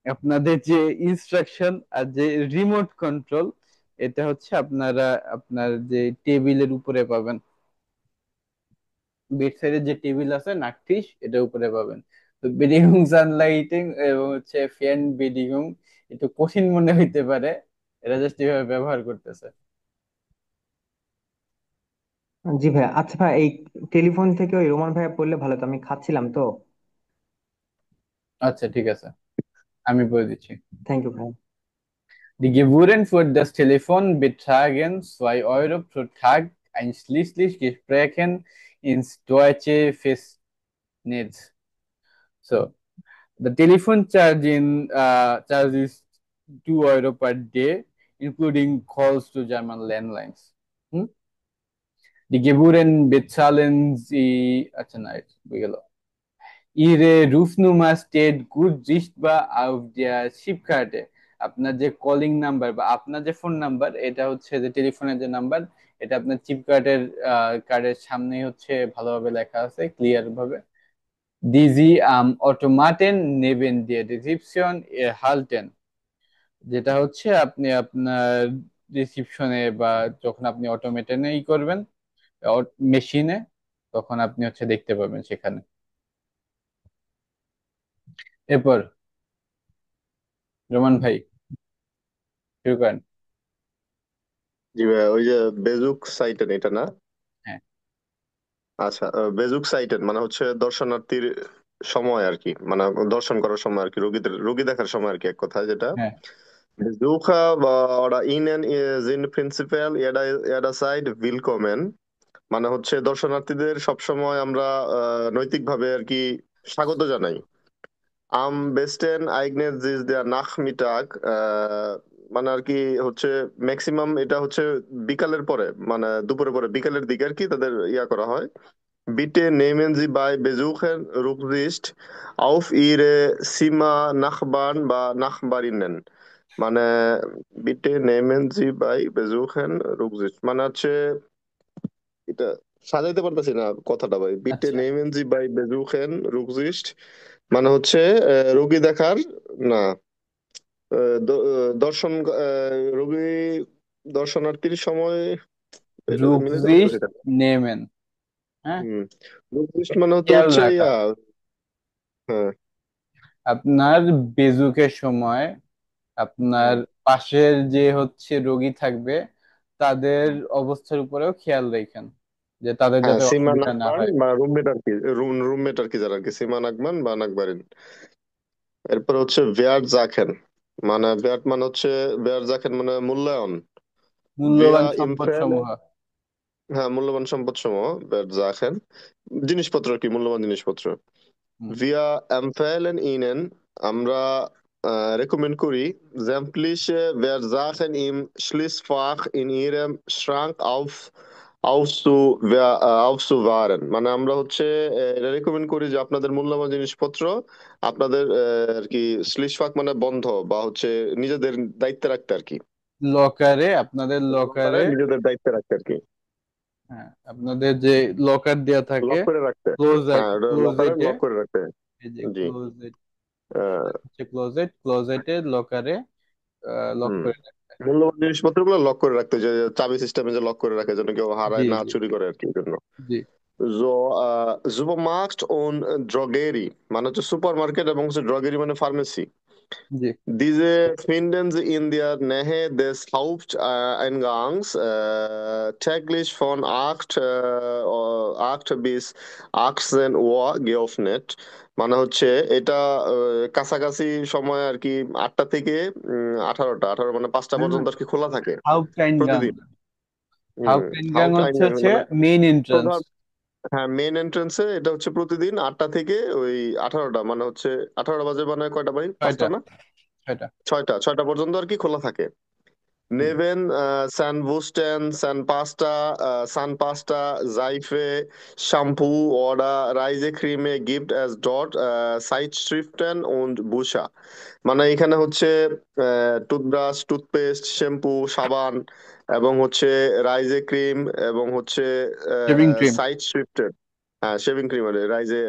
Speaker 1: আপনাদের যে ইনস্ট্রাকশন আর যে রিমোট কন্ট্রোল, এটা হচ্ছে আপনারা আপনার যে টেবিলের উপরে পাবেন, বেড সাইডে যে টেবিল আছে নাকটিস এটার উপরে পাবেন। তো বেডিং সানলাইটিং এবং হচ্ছে ফ্যান বেডিং একটু কঠিন মনে হইতে পারে, এরা জাস্ট এভাবে ব্যবহার করতেছে।
Speaker 6: জি ভাই, আচ্ছা ভাই, এই টেলিফোন থেকে ওই রোমান ভাইয়া পড়লে ভালো তো, আমি খাচ্ছিলাম তো।
Speaker 1: আচ্ছা ঠিক আছে, আমি বলে দিচ্ছি।
Speaker 6: থ্যাংক ইউ ভাই।
Speaker 1: Die Gebühren für das Telefon betragen 2 € pro Tag, einschließlich Gesprächen ins deutsche Festnetz. So, the telephone charge is 2 € per day, including calls to German landlines. Hmm? Die Gebühren bezahlen Sie, আচ্ছা না, হয়ে গেল। Ihre Rufnummer steht gut sichtbar auf der SIM-Karte। আপনার যে calling number বা আপনার যে phone number, এটা হচ্ছে যে টেলিফোনের যে নাম্বার, এটা আপনার চিপ কার্ডের সামনে হচ্ছে ভালোভাবে লেখা আছে, ক্লিয়ার ভাবে। Die Sie am Automaten neben der Rezeption erhalten। যেটা হচ্ছে আপনি আপনার রিসিপশনে বা যখন আপনি অটোমেশনে করবেন মেশিনে, তখন আপনি হচ্ছে দেখতে পাবেন সেখানে। এরপর রোমান ভাই শুরু করেন।
Speaker 4: জি ভাই, ওই যে বেজুক সাইটেন এটা না?
Speaker 1: হ্যাঁ
Speaker 4: আচ্ছা, বেজুক সাইটেন মানে হচ্ছে দর্শনার্থীর সময় আর কি, মানে দর্শন করার সময় আর কি, রোগী দেখার সময় আর কি, এক কথায় যেটা
Speaker 1: হ্যাঁ
Speaker 4: Besucher oder Ihnen sind prinzipiell jederzeit willkommen। মানে হচ্ছে দর্শনার্থীদের সবসময় আমরা নৈতিকভাবে আর কি স্বাগত জানাই। Am besten eignet sich der Nachmittag, মানে আর কি হচ্ছে ম্যাক্সিমাম এটা হচ্ছে বিকালের পরে, মানে দুপুরের পরে বিকালের দিকে আর কি তাদের ইয়া করা হয়। Bitte nehmen Sie bei Besuchen Rücksicht auf Ihre Zimmernachbarn বা Nachbarinnen। মানে bitte nehmen Sie bei Besuchen Rücksicht মানে হচ্ছে, এটা সাজাইতে পারতেছি না কথাটা ভাই। Bitte
Speaker 1: আচ্ছা,
Speaker 4: nehmen Sie bei Besuchen Rücksicht মানে হচ্ছে রোগী দেখার, না, দর্শন, রোগী দর্শনার্থীর সময়, এটা মিলাইতে পারতেছি
Speaker 1: রুকজিস্ট
Speaker 4: না।
Speaker 1: নেমেন। হ্যাঁ,
Speaker 4: হুম, Rücksicht মানে হতে
Speaker 1: খেয়াল
Speaker 4: হচ্ছে
Speaker 1: রাখা।
Speaker 4: ইয়া। হ্যাঁ
Speaker 1: আপনার বেজুকের সময় আপনার
Speaker 4: হ্যাঁ
Speaker 1: পাশের যে হচ্ছে রোগী থাকবে তাদের অবস্থার উপরেও খেয়াল রাখেন, যে তাদের
Speaker 4: হ্যাঁ,
Speaker 1: যাতে
Speaker 4: সীমা
Speaker 1: অসুবিধা না
Speaker 4: নাকবান
Speaker 1: হয়।
Speaker 4: বা রুমমেট আর কি, রুমমেট আর কি, যারা আর কি সীমা নাকবান বা নাকবারিন। এরপর হচ্ছে ভেয়ার জাকেন, মানে ভেয়ার মানে হচ্ছে, ভেয়ার জাকেন মানে মূল্যায়ন।
Speaker 1: মূল্যবান
Speaker 4: ভেয়া
Speaker 1: সম্পদ
Speaker 4: ইমফেলে,
Speaker 1: সমূহ।
Speaker 4: হ্যাঁ মূল্যবান সম্পদ সমূহ, ভেয়ার জাকেন জিনিসপত্র আর কি, মূল্যবান জিনিসপত্র।
Speaker 1: হুম।
Speaker 4: Wir empfehlen Ihnen, আমরা রেকমেন্ড করি, sämtliche Wertsachen im Schließfach in Ihrem Schrank aufzuwahren। মানে আমরা হচ্ছে এটা রেকমেন্ড করি যে আপনাদের মূল্যবান জিনিসপত্র আপনাদের আর কি শ্লিশফাক মানে বন্ধ বা হচ্ছে নিজেদের দায়িত্বে রাখতে আর কি,
Speaker 1: লকারে, আপনাদের
Speaker 4: লকারে
Speaker 1: লকারে।
Speaker 4: নিজেদের দায়িত্বে রাখতে আর কি,
Speaker 1: হ্যাঁ, আপনাদের যে লকার দেওয়া থাকে
Speaker 4: লক করে রাখতে।
Speaker 1: ক্লোজেট,
Speaker 4: হ্যাঁ, ওটা লকারে
Speaker 1: ক্লোজেটে,
Speaker 4: লক করে রাখতে।
Speaker 1: এই যে
Speaker 4: জি।
Speaker 1: ক্লোজেট
Speaker 4: আহ,
Speaker 1: হচ্ছে ক্লোজেটের লকারে লক
Speaker 4: হুম,
Speaker 1: করে রাখবে।
Speaker 4: মূল্যবান জিনিসপত্রগুলো লক করে রাখতে, যে চাবি সিস্টেমে যে লক করে রাখে যেন কেউ
Speaker 1: জি
Speaker 4: হারায় না,
Speaker 1: জি
Speaker 4: চুরি করে আর কি, এই জন্য।
Speaker 1: জি
Speaker 4: So, Supermarkt und Drogerie মানে হচ্ছে সুপার মার্কেট এবং হচ্ছে ড্রগেরি মানে pharmacy.
Speaker 1: G.
Speaker 4: Diese finden Sie in der Nähe des Haupteingangs, täglich von 8 bis 18 Uhr geöffnet। মানে হচ্ছে এটা কাছাকাছি সময় আর কি, 8টা থেকে 18 মানে 5টা
Speaker 1: না না,
Speaker 4: পর্যন্ত আর কি খোলা থাকে
Speaker 1: হাউপটাইনগাং।
Speaker 4: প্রতিদিন।
Speaker 1: হাউপটাইনগাং হচ্ছে
Speaker 4: হাউপটাইনগাং
Speaker 1: হচ্ছে
Speaker 4: মানে
Speaker 1: মেইন এন্ট্রান্স।
Speaker 4: প্রধান, হ্যাঁ মেইন এন্ট্রান্সে। এটা হচ্ছে প্রতিদিন 8টা থেকে ওই 18টা, মানে হচ্ছে 18টা বাজে মানে কয়টা ভাই, 5টা
Speaker 1: ছয়টা,
Speaker 4: না,
Speaker 1: ছয়টা।
Speaker 4: 6টা পর্যন্ত আর কি খোলা থাকে। নেভেন, সানবুস্টেন, সানপাস্তা, জাইফে, shampoo oder Reisecreme gibt es dort Zeitschriften und Bücher। মানে এখানে হচ্ছে টুথব্রাশ, টুথপেস্ট, শ্যাম্পু, সাবান এবং হচ্ছে রাইজে ক্রিম এবং হচ্ছে
Speaker 1: শেভিং ক্রিম।
Speaker 4: সাইড শিফটেড, হ্যাঁ শেভিং ক্রিম আর রাইজে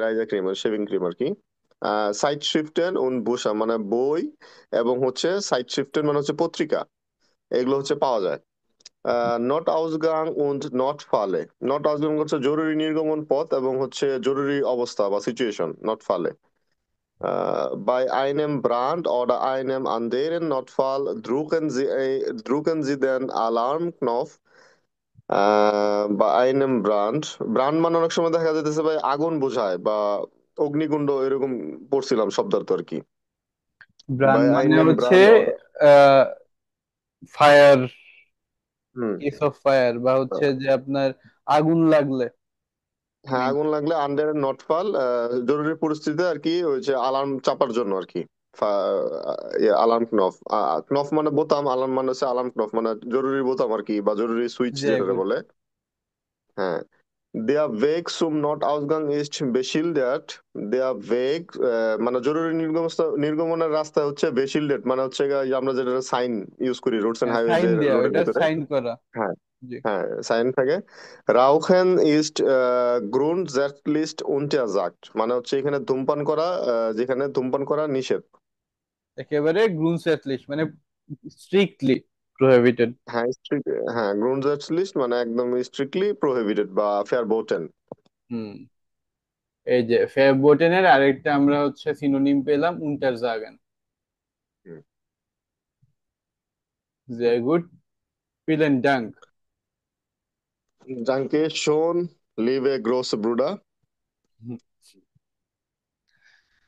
Speaker 4: রাইজে ক্রিম আর শেভিং ক্রিম আর কি। সাইড শিফটেড উন বুসা মানে বই, এবং হচ্ছে সাইড শিফটেড মানে হচ্ছে পত্রিকা, এগুলো হচ্ছে পাওয়া যায়। নট আউসগাং উন্ড নট ফালে, নট আউসগাং হচ্ছে জরুরি নির্গমন পথ এবং হচ্ছে জরুরি অবস্থা বা সিচুয়েশন, নট ফালে। Bei einem Brand oder einem anderen Notfall drücken Sie den Alarmknopf। বা আইনেম ব্রান্ড, ব্রান্ড মানে অনেক সময় দেখা যাইতেছে ভাই আগুন বোঝায় বা অগ্নিকুণ্ড এরকম পড়ছিলাম শব্দার্থ আর কি।
Speaker 1: ব্রান্ড
Speaker 4: বাই
Speaker 1: মানে
Speaker 4: আইনেম
Speaker 1: হচ্ছে
Speaker 4: brand.
Speaker 1: Fire,
Speaker 4: hmm.
Speaker 1: Case of fire, বা হচ্ছে যে আপনার আগুন লাগলে
Speaker 4: হ্যাঁ
Speaker 1: মেন।
Speaker 4: আগুন লাগলে, আন্ডার নটফল জরুরি পরিস্থিতিতে আর কি, ওই যে আলার্ম চাপার জন্য আর কি। আলার্ম ক্নফ, ক্নফ মানে বোতাম, আলার্ম মানে হচ্ছে আলার্ম ক্নফ মানে জরুরি বোতাম আর কি, বা জরুরি সুইচ
Speaker 1: sehr
Speaker 4: যেটারে
Speaker 1: gut।
Speaker 4: বলে। হ্যাঁ। Der Weg zum Notausgang ist beschildert। Der Weg মানে জরুরি নির্গমনের রাস্তা হচ্ছে beschildert মানে হচ্ছে গিয়ে যে আমরা যেটা সাইন ইউজ করি রোডস এন্ড
Speaker 1: হ্যাঁ,
Speaker 4: হাইওয়ে
Speaker 1: সাইন দেয়া,
Speaker 4: রোডের
Speaker 1: ওটা
Speaker 4: ভিতরে।
Speaker 1: সাইন করা।
Speaker 4: হ্যাঁ,
Speaker 1: জি।
Speaker 4: হ্যাঁ সাইন থাকে। রাউখেন ইস্ট grundsätzlich untersagt মানে হচ্ছে এখানে ধূমপান করা, যেখানে ধূমপান করা নিষেধ।
Speaker 1: একেবারে গ্রুনসেটলিশ মানে স্ট্রিক্টলি প্রহিবিটেড।
Speaker 4: হ্যাঁ হ্যাঁ grundsätzlich মানে একদম স্ট্রিক্টলি প্রহিবিটেড বা verboten।
Speaker 1: হুম। এই যে ফেয়ারবোটেনের আরেকটা আমরা হচ্ছে সিনোনিম পেলাম untersagen। sehr gut, vielen Dank।
Speaker 4: Danke schon, liebe große Bruder।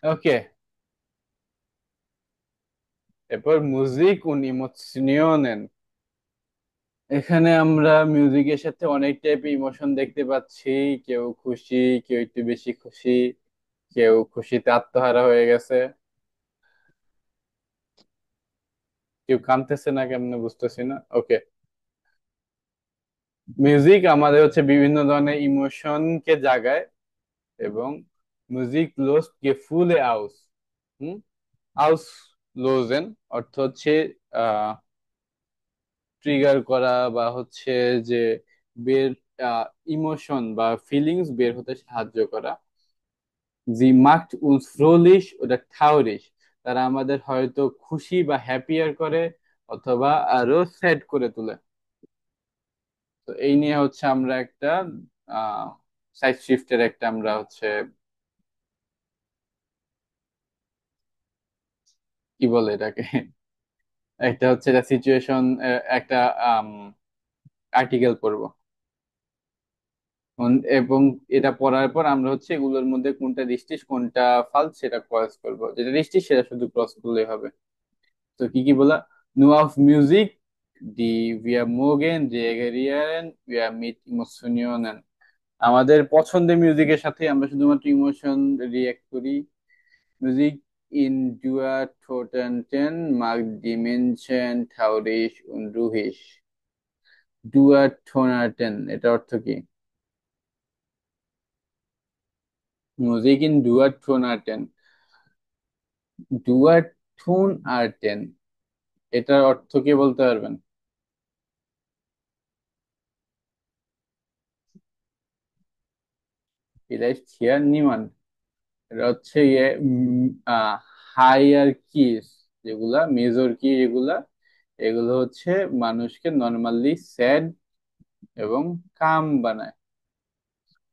Speaker 1: ওকে, এরপর মিউজিক und Emotionen। এখানে আমরা মিউজিকের সাথে অনেক টাইপের ইমোশন দেখতে পাচ্ছি। কেউ খুশি, কেউ একটু বেশি খুশি, কেউ খুশিতে আত্মহারা হয়ে গেছে, কেউ কাঁদতেছে না কেমনে বুঝতেছি না। ওকে, মিউজিক আমাদের হচ্ছে বিভিন্ন ধরনের ইমোশনকে জাগায়, এবং মিউজিক লোস্ট গেফুলে আউস। হুম, আউস লোজেন অর্থ হচ্ছে ট্রিগার করা, বা হচ্ছে যে বের ইমোশন বা ফিলিংস বের হতে সাহায্য করা। জি মাক্ট উনস ফ্রোলিশ ওটা ঠাউরিশ, তারা আমাদের হয়তো খুশি বা হ্যাপিয়ার করে, অথবা আরো স্যাড করে তোলে। তো এই নিয়ে হচ্ছে আমরা একটা সাইড শিফটের একটা আমরা হচ্ছে কি বলে এটাকে, একটা হচ্ছে এটা সিচুয়েশন, একটা আর্টিকেল পড়বো। এবং এটা পড়ার পর আমরা হচ্ছে এগুলোর মধ্যে কোনটা রিস্টিস কোনটা ফালস সেটা ক্রস করবো, যেটা রিস্টিস সেটা শুধু ক্রস করলেই হবে। তো কি কি বলা, নু অফ মিউজিক ডি ভিয়া মোগেন রেগেরিয়ান ভিয়া মিট ইমোশনিয়নেন। আমাদের পছন্দের মিউজিকের সাথে আমরা শুধুমাত্র ইমোশন রিয়েক্ট করি। মিউজিক ইন ডুয়ার টোটেনটেন মার্ক ডিমেনশন ঠাউরিশ und রুহিশ। ডুয়ার টোনাটেন এটা অর্থ কি? মিউজিক ইন ডুয়ার টোনাটেন, ডুয়ার টোন আর্টেন, এটার অর্থ কি বলতে পারবেন? vielleicht hier niemand। এটা হচ্ছে ইয়ে হাইয়ার কিস, যেগুলা মেজর কি, এগুলা এগুলো হচ্ছে মানুষকে নর্মালি স্যাড এবং কাম বানায়।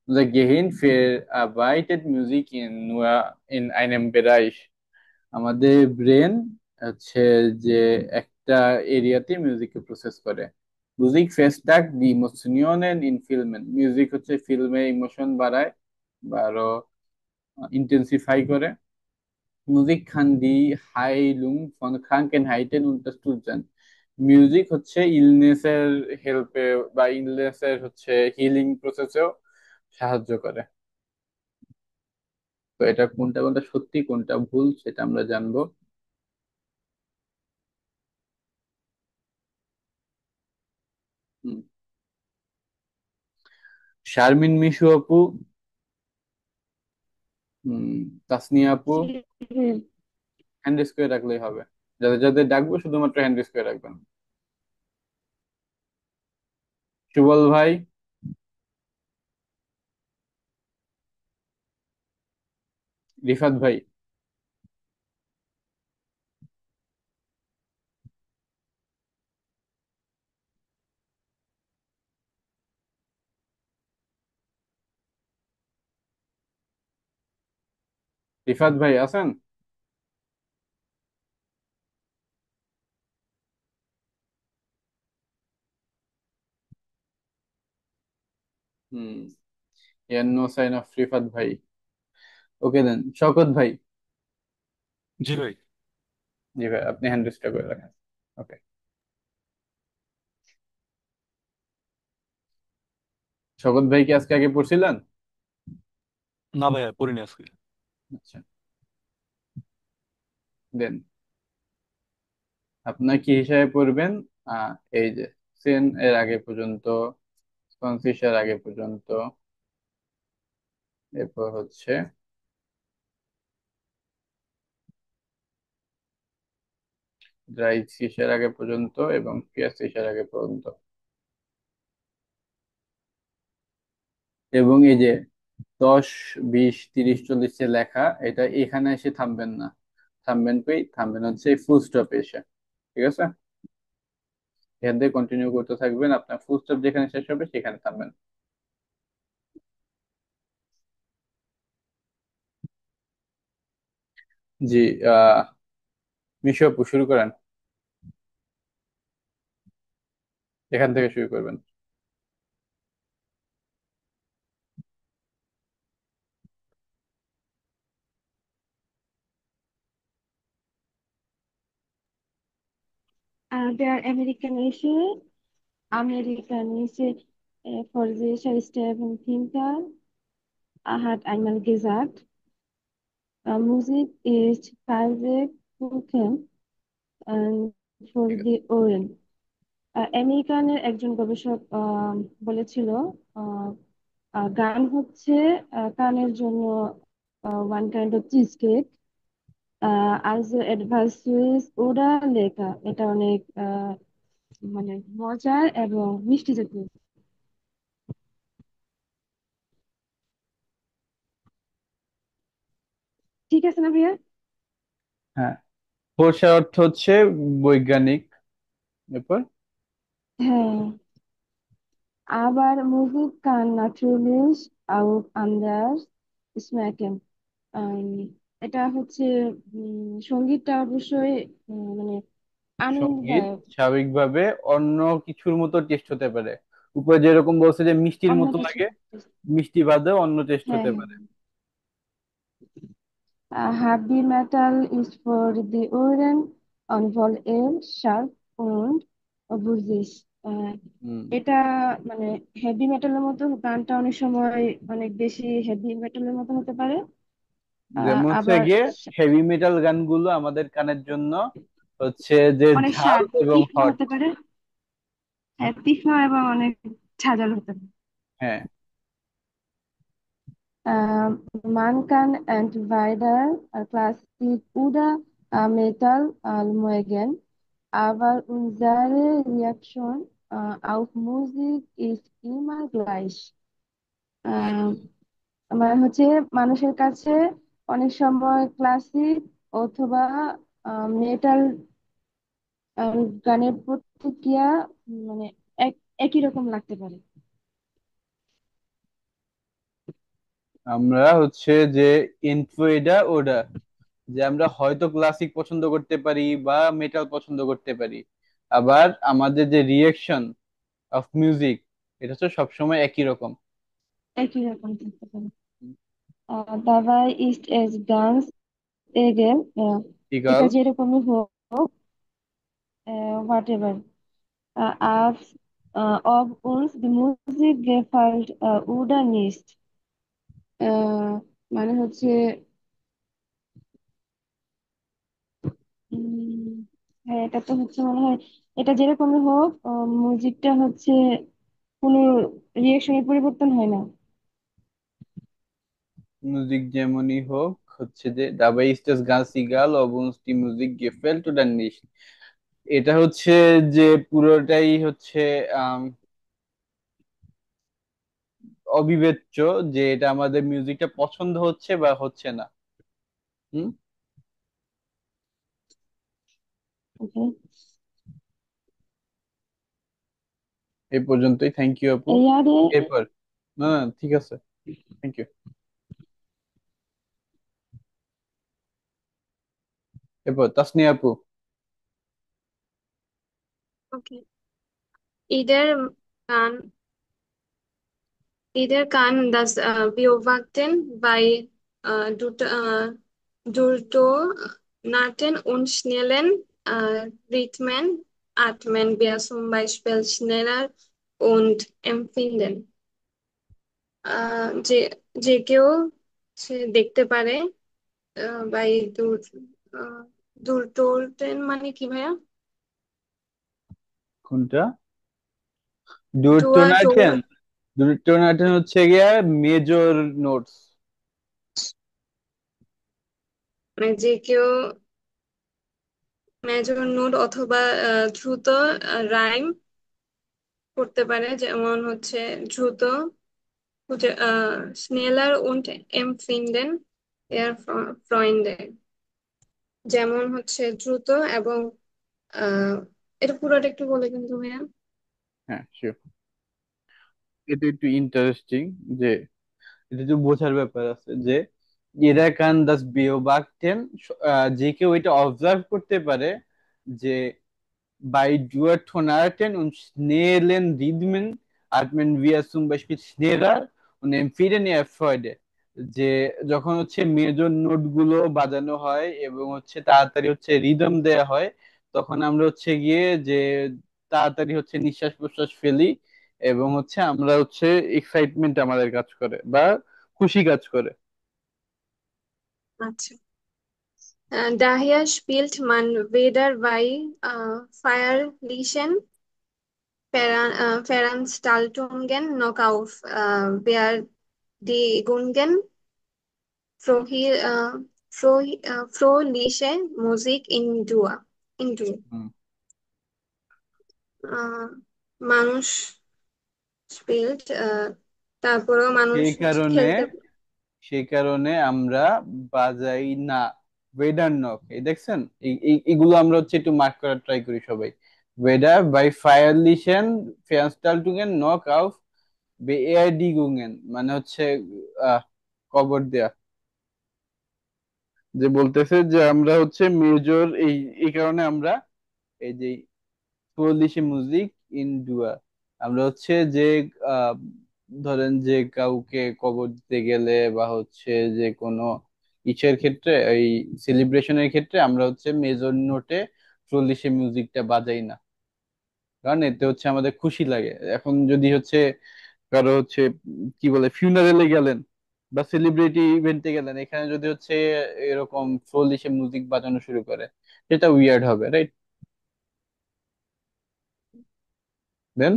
Speaker 1: The Gehirn verarbeitet Musik in einem Bereich। আমাদের ব্রেন হচ্ছে যে একটা এরিয়াতে মিউজিককে প্রসেস করে। মিউজিক ফেস্টাক দি ইমোশনিয়নেন ইন ফিল্মেন, মিউজিক হচ্ছে ফিল্মে ইমোশন বাড়ায় বা আরো ইন্টেন্সিফাই করে। মিউজিক খান দি হাইলুং ফন ক্রাঙ্কেনহাইটেন unterstützen। মিউজিক হচ্ছে ইলনেসের হেল্পে বা ইলনেসের হচ্ছে হিলিং প্রসেসেও সাহায্য করে। তো এটা কোনটা কোনটা সত্যি কোনটা ভুল সেটা আমরা জানবো। শারমিন, মিশু আপু, উম, তাসনিয়া আপু,
Speaker 7: জি ভাইয়া।
Speaker 1: হ্যান্ড রেজ করে রাখলেই হবে। যাদের যাদের ডাকবো শুধুমাত্র হ্যান্ড রেজ করে রাখবেন। সুবল ভাই, রিফাত ভাই, রিফাত ভাই আছেন? হুম, ইয়ার নো সাইন অফ রিফাত ভাই। ওকে দেন, শওকত ভাই।
Speaker 2: জি ভাই।
Speaker 1: জি ভাই, আপনি হ্যান্ড রেজটা করে রাখেন। ওকে। শওকত ভাই কি আজকে আগে পড়ছিলেন?
Speaker 2: না ভাইয়া, পড়িনি আজকে।
Speaker 1: আচ্ছা, দেন আপনার কি হিসাবে পড়বেন? এই যে সেন এর আগে পর্যন্ত, কনফিসার আগে পর্যন্ত, এরপর হচ্ছে ড্রাই ফিশের আগে পর্যন্ত এবং পিয়াস ফিশের আগে পর্যন্ত। এবং এই যে 10, 20, 30, 40 যে লেখা, এটা এখানে এসে থামবেন না। থামবেন কই? থামবেন হচ্ছে ফুল স্টপ এসে। ঠিক আছে, এখান থেকে কন্টিনিউ করতে থাকবেন, আপনার ফুল স্টপ যেখানে শেষ হবে সেখানে থামবেন। জি, আহ মিশু আপু শুরু করেন, এখান থেকে শুরু করবেন।
Speaker 7: Der amerikanische Vorsitzende Steven Pinker hat einmal gesagt, Musik ist Kuchen for the Ohren. আমেরিকানের একজন গবেষক বলেছিল আহ, গান হচ্ছে কানের জন্য one kind of cheese cake. also etwas süß oder lecker, এটা অনেক মানে মজার এবং মিষ্টি জাতীয়। ঠিক আছে না ভাইয়া?
Speaker 1: হ্যাঁ, ফোরসার অর্থ হচ্ছে বৈজ্ঞানিক। এরপর
Speaker 7: হ্যাঁ, আবার Musik kann natürlich auch anders schmecken. আম, এটা হচ্ছে সঙ্গীতটা অবশ্যই মানে
Speaker 1: সঙ্গীত
Speaker 7: আনন্দদায়ক,
Speaker 1: স্বাভাবিকভাবে অন্য কিছুর মতো টেস্ট হতে পারে। উপরে যেরকম বলছে যে মিষ্টির
Speaker 7: অন্য
Speaker 1: মতো
Speaker 7: কিছু।
Speaker 1: লাগে, মিষ্টি বাদেও অন্য টেস্ট
Speaker 7: হ্যাঁ,
Speaker 1: হতে
Speaker 7: হ্যাঁ।
Speaker 1: পারে।
Speaker 7: Heavy metal ist für die Ohren und voll scharf und বুঝিস।
Speaker 1: হুম,
Speaker 7: এটা মানে হেভি মেটালের মতো, গানটা অনেক সময় অনেক বেশি হেভি মেটালের মতো হতে পারে।
Speaker 1: যেমন হচ্ছে
Speaker 7: আবার
Speaker 1: গিয়ে হেভি মেটাল গানগুলো আমাদের কানের জন্য হচ্ছে যে
Speaker 7: অনেক
Speaker 1: ঝাল
Speaker 7: শার্প,
Speaker 1: এবং
Speaker 7: তীক্ষ্ণ
Speaker 1: হট।
Speaker 7: হতে পারে। হ্যাঁ, তীক্ষ্ণ এবং অনেক ঝাঁঝালো হতে পারে।
Speaker 1: হ্যাঁ,
Speaker 7: Man kann entweder Klassik oder Metal mögen, aber unsere Reaktion auf Musik ist immer gleich. আহ, মানে হচ্ছে মানুষের কাছে অনেক সময় ক্লাসিক অথবা মেটাল গানের প্রতিক্রিয়া মানে এক একই রকম লাগতে পারে।
Speaker 1: আমরা হচ্ছে যে ইনফ্লু এটা ওটা, যে আমরা হয়তো ক্লাসিক পছন্দ করতে পারি বা মেটাল পছন্দ করতে পারি, আবার আমাদের যে রিয়েকশন অফ মিউজিক এটা হচ্ছে সবসময় একই রকম।
Speaker 7: একই রকম থাকতে পারে। Dabei ist es ganz egal, এটা
Speaker 1: ইগাল।
Speaker 7: যেরকমই হোক, whatever. Ob uns die Musik gefällt oder nicht. মানে হচ্ছে উম, হ্যাঁ, এটা তো হচ্ছে মনে হয় এটা যেরকমই হোক, মিউজিকটা হচ্ছে কোনো রিয়েকশনের পরিবর্তন হয় না।
Speaker 1: মিউজিক যেমনই হোক হচ্ছে যে dabei ist das ganz egal ob uns die Musik gefällt oder nicht। এটা হচ্ছে যে পুরোটাই হচ্ছে আম, অবিবেচ্য, যে এটা আমাদের মিউজিকটা পছন্দ হচ্ছে বা হচ্ছে না। হুম।
Speaker 7: ওকে।
Speaker 1: এই পর্যন্তই, থ্যাংক ইউ আপু।
Speaker 7: এয়ারে
Speaker 1: এরপর না না ঠিক আছে, থ্যাংক ইউ। এরপর তাসনিয়া আপু।
Speaker 8: ওকে। ঈদের গান Jeder kann das beobachten bei durchtonaten und schnellen Rhythmen atmen wir zum Beispiel schneller und empfinden। যে যে কেউ সে দেখতে পারে বাই দূর দূরটোন মানে কি ভাইয়া?
Speaker 1: কোনটা?
Speaker 8: ডুয়া টো
Speaker 1: ডুটোনাটেন। ডুটোনাটেন হচ্ছে গিয়া মেজর নোটস।
Speaker 8: মানে যে কেউ মেজর নোট অথবা দ্রুত রাইম করতে পারে, যেমন হচ্ছে দ্রুত schneller und empfinden eher Freunde। যেমন হচ্ছে দ্রুত এবং আহ এটা পুরোটা একটু বলে কিন্তু ভাইয়া।
Speaker 1: হ্যাঁ শিওর। এটা একটু ইন্টারেস্টিং, যে এটা একটু বোঝার ব্যাপার আছে যে এরা কান দাস বেওবাকটেন, যে কেউ এটা অবজার্ভ করতে পারে যে bei Duotonaten und schnellen Rhythmen atmen wir zum Beispiel schneller und empfinden eher Freude। যে যখন হচ্ছে মেজর নোট গুলো বাজানো হয় এবং হচ্ছে তাড়াতাড়ি হচ্ছে রিদম দেয়া হয়, তখন আমরা হচ্ছে গিয়ে যে তাড়াতাড়ি হচ্ছে নিঃশ্বাস প্রশ্বাস ফেলি এবং হচ্ছে আমরা হচ্ছে এক্সাইটমেন্ট আমাদের কাজ করে বা খুশি কাজ করে।
Speaker 8: আচ্ছা। Daher spielt man weder bei feierlichen Veranstaltungen noch auf Beerdigungen fröhliche Musik in Dur। In Dur।
Speaker 1: হুম।
Speaker 8: আহ, মানুষ স্পিল্ট তারপরেও মানুষ
Speaker 1: সেই কারণে
Speaker 8: খেলতে।
Speaker 1: সেই কারণে আমরা বাজাই না ওয়েডার নক। এই দেখছেন, এগুলো আমরা হচ্ছে একটু মার্ক করার ট্রাই করি সবাই। ওয়েডার বাই ফায়ারলিশেন ফেয়ারস্টাল্টুগেন নক আউফ বেএয়ারডিগুঙ্গেন, মানে হচ্ছে কবর দেয়া। যে বলতেছে যে আমরা হচ্ছে মেজর এই এই কারণে আমরা এই যে পোলিশে মিউজিক ইন ডুয়া, আমরা হচ্ছে যে আহ, ধরেন যে কাউকে কবর দিতে গেলে বা হচ্ছে যে কোনো ইসের ক্ষেত্রে, এই সেলিব্রেশনের ক্ষেত্রে আমরা হচ্ছে মেজর নোটে চল্লিশে মিউজিকটা বাজাই না, কারণ এতে হচ্ছে আমাদের খুশি লাগে। এখন যদি হচ্ছে কারো হচ্ছে কি বলে ফিউনারেলে গেলেন বা সেলিব্রিটি ইভেন্টে গেলেন, এখানে যদি হচ্ছে এরকম চল্লিশে মিউজিক বাজানো শুরু করে, সেটা উইয়ার্ড হবে, right? Then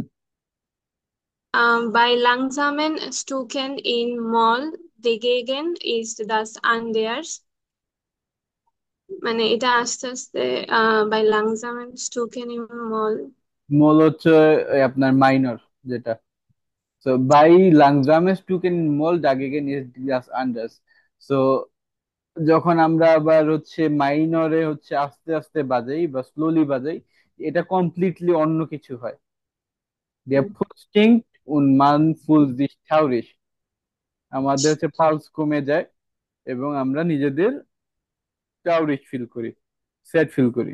Speaker 8: Bei langsamen Stücken in Moll dagegen ist das anders। মানে এটা আস্তে আস্তে by langsamen Stücken in Moll।
Speaker 1: মূল হচ্ছে আপনার মাইনর যেটা। সো বাই লাংজামেস টুকেন মল ডাগেগেন ইজ জাস্ট আন্ডারস। সো যখন আমরা আবার হচ্ছে মাইনরে হচ্ছে আস্তে আস্তে বাজাই বা স্লোলি বাজাই, এটা কমপ্লিটলি অন্য কিছু হয়। Der Puls und man fühlt sich traurig, আমাদের হচ্ছে পালস কমে যায় এবং আমরা নিজেদের ট্রাউরিশ ফিল করি, স্যাড ফিল করি।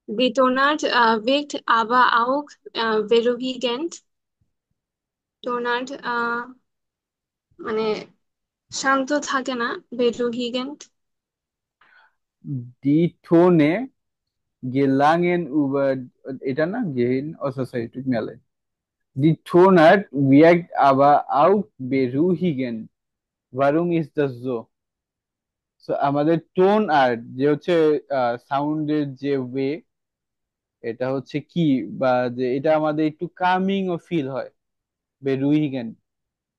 Speaker 8: Betonert wirkt aber auch beruhigend। tonart মানে শান্ত থাকে না, beruhigend।
Speaker 1: Die Tone gelangen über, এটা না গেহিন, ও sorry tut mir leid। Die Tonart wirkt aber auch beruhigend, warum ist das so? So আমাদের টোন আর্ট যে হচ্ছে সাউন্ডের যে ওয়ে, এটা হচ্ছে কি, বা যে এটা আমাদের একটু কামিং ও ফিল হয়, বেরুইগেন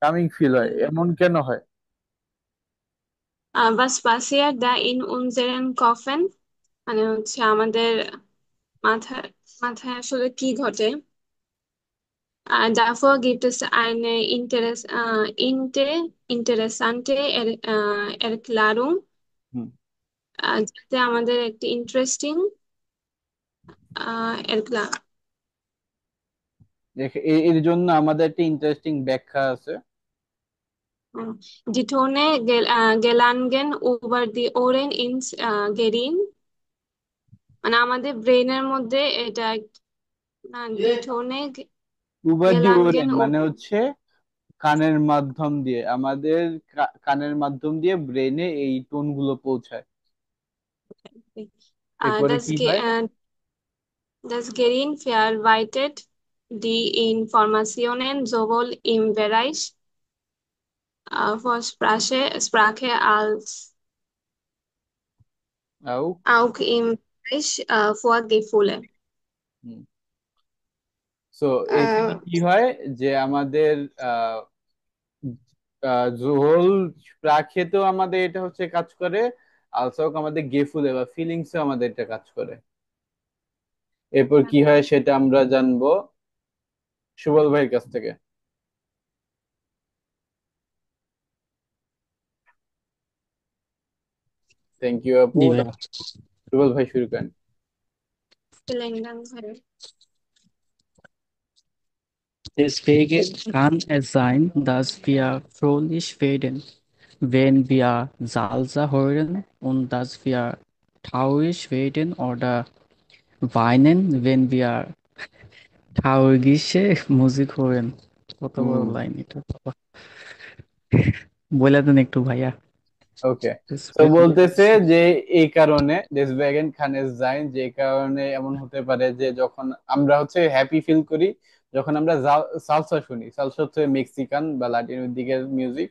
Speaker 1: কামিং ফিল হয়, এমন কেন হয়?
Speaker 8: Was passiert da in unseren Köpfen? মানে হচ্ছে আমাদের মাথায় মাথায় আসলে কি ঘটে? Davor gibt es eine interessante Erklärung,
Speaker 1: হুম।
Speaker 8: যাতে আমাদের একটি ইন্টারেস্টিং এরক্লা
Speaker 1: এর জন্য আমাদের একটা ইন্টারেস্টিং ব্যাখ্যা আছে।
Speaker 8: Die Tone gelangen über die Ohren ins Gehirn, মানে আমাদের ব্রেনের মধ্যে এটা না, die Tone
Speaker 1: উবার দি
Speaker 8: gelangen
Speaker 1: ওরেন মানে হচ্ছে কানের মাধ্যম দিয়ে, আমাদের কানের মাধ্যম দিয়ে ব্রেনে এই টোন গুলো পৌঁছায়। এরপরে
Speaker 8: das
Speaker 1: কি হয়?
Speaker 8: Das Gehirn verarbeitet die Informationen sowohl im Bereich von Sprache als
Speaker 1: আউ।
Speaker 8: auch im Bereich von Gefühle.
Speaker 1: So এখানে
Speaker 8: আহ,
Speaker 1: কি হয় যে আমাদের আহ জোহল প্রাক্ষেতেও আমাদের এটা হচ্ছে কাজ করে, আলসো আমাদের গেফুলে বা ফিলিংসে আমাদের এটা কাজ করে। এরপর কি হয় সেটা আমরা জানবো সুবল ভাইয়ের কাছ থেকে। থ্যাংক ইউ আপু।
Speaker 9: জি ভাইয়া।
Speaker 1: সুবল ভাই শুরু করেন।
Speaker 8: Vielen Dank, Herr.
Speaker 9: Deswegen kann es sein, dass wir fröhlich werden, wenn wir Salsa hören und dass wir traurig werden oder weinen, wenn wir traurige Musik hören। কত বড়
Speaker 1: হুম।
Speaker 9: লাইন এটা, বাবা। বলে দেন একটু ভাইয়া।
Speaker 1: ওকে। তো
Speaker 9: Deswegen-
Speaker 1: বলতেছে যে এই কারণে ডেসভেগেন খানের জাইন, যে কারণে এমন হতে পারে যে যখন আমরা হচ্ছে হ্যাপি ফিল করি, যখন আমরা সালসা শুনি, সালসা হচ্ছে মেক্সিকান বা লাতিনের দিকের মিউজিক,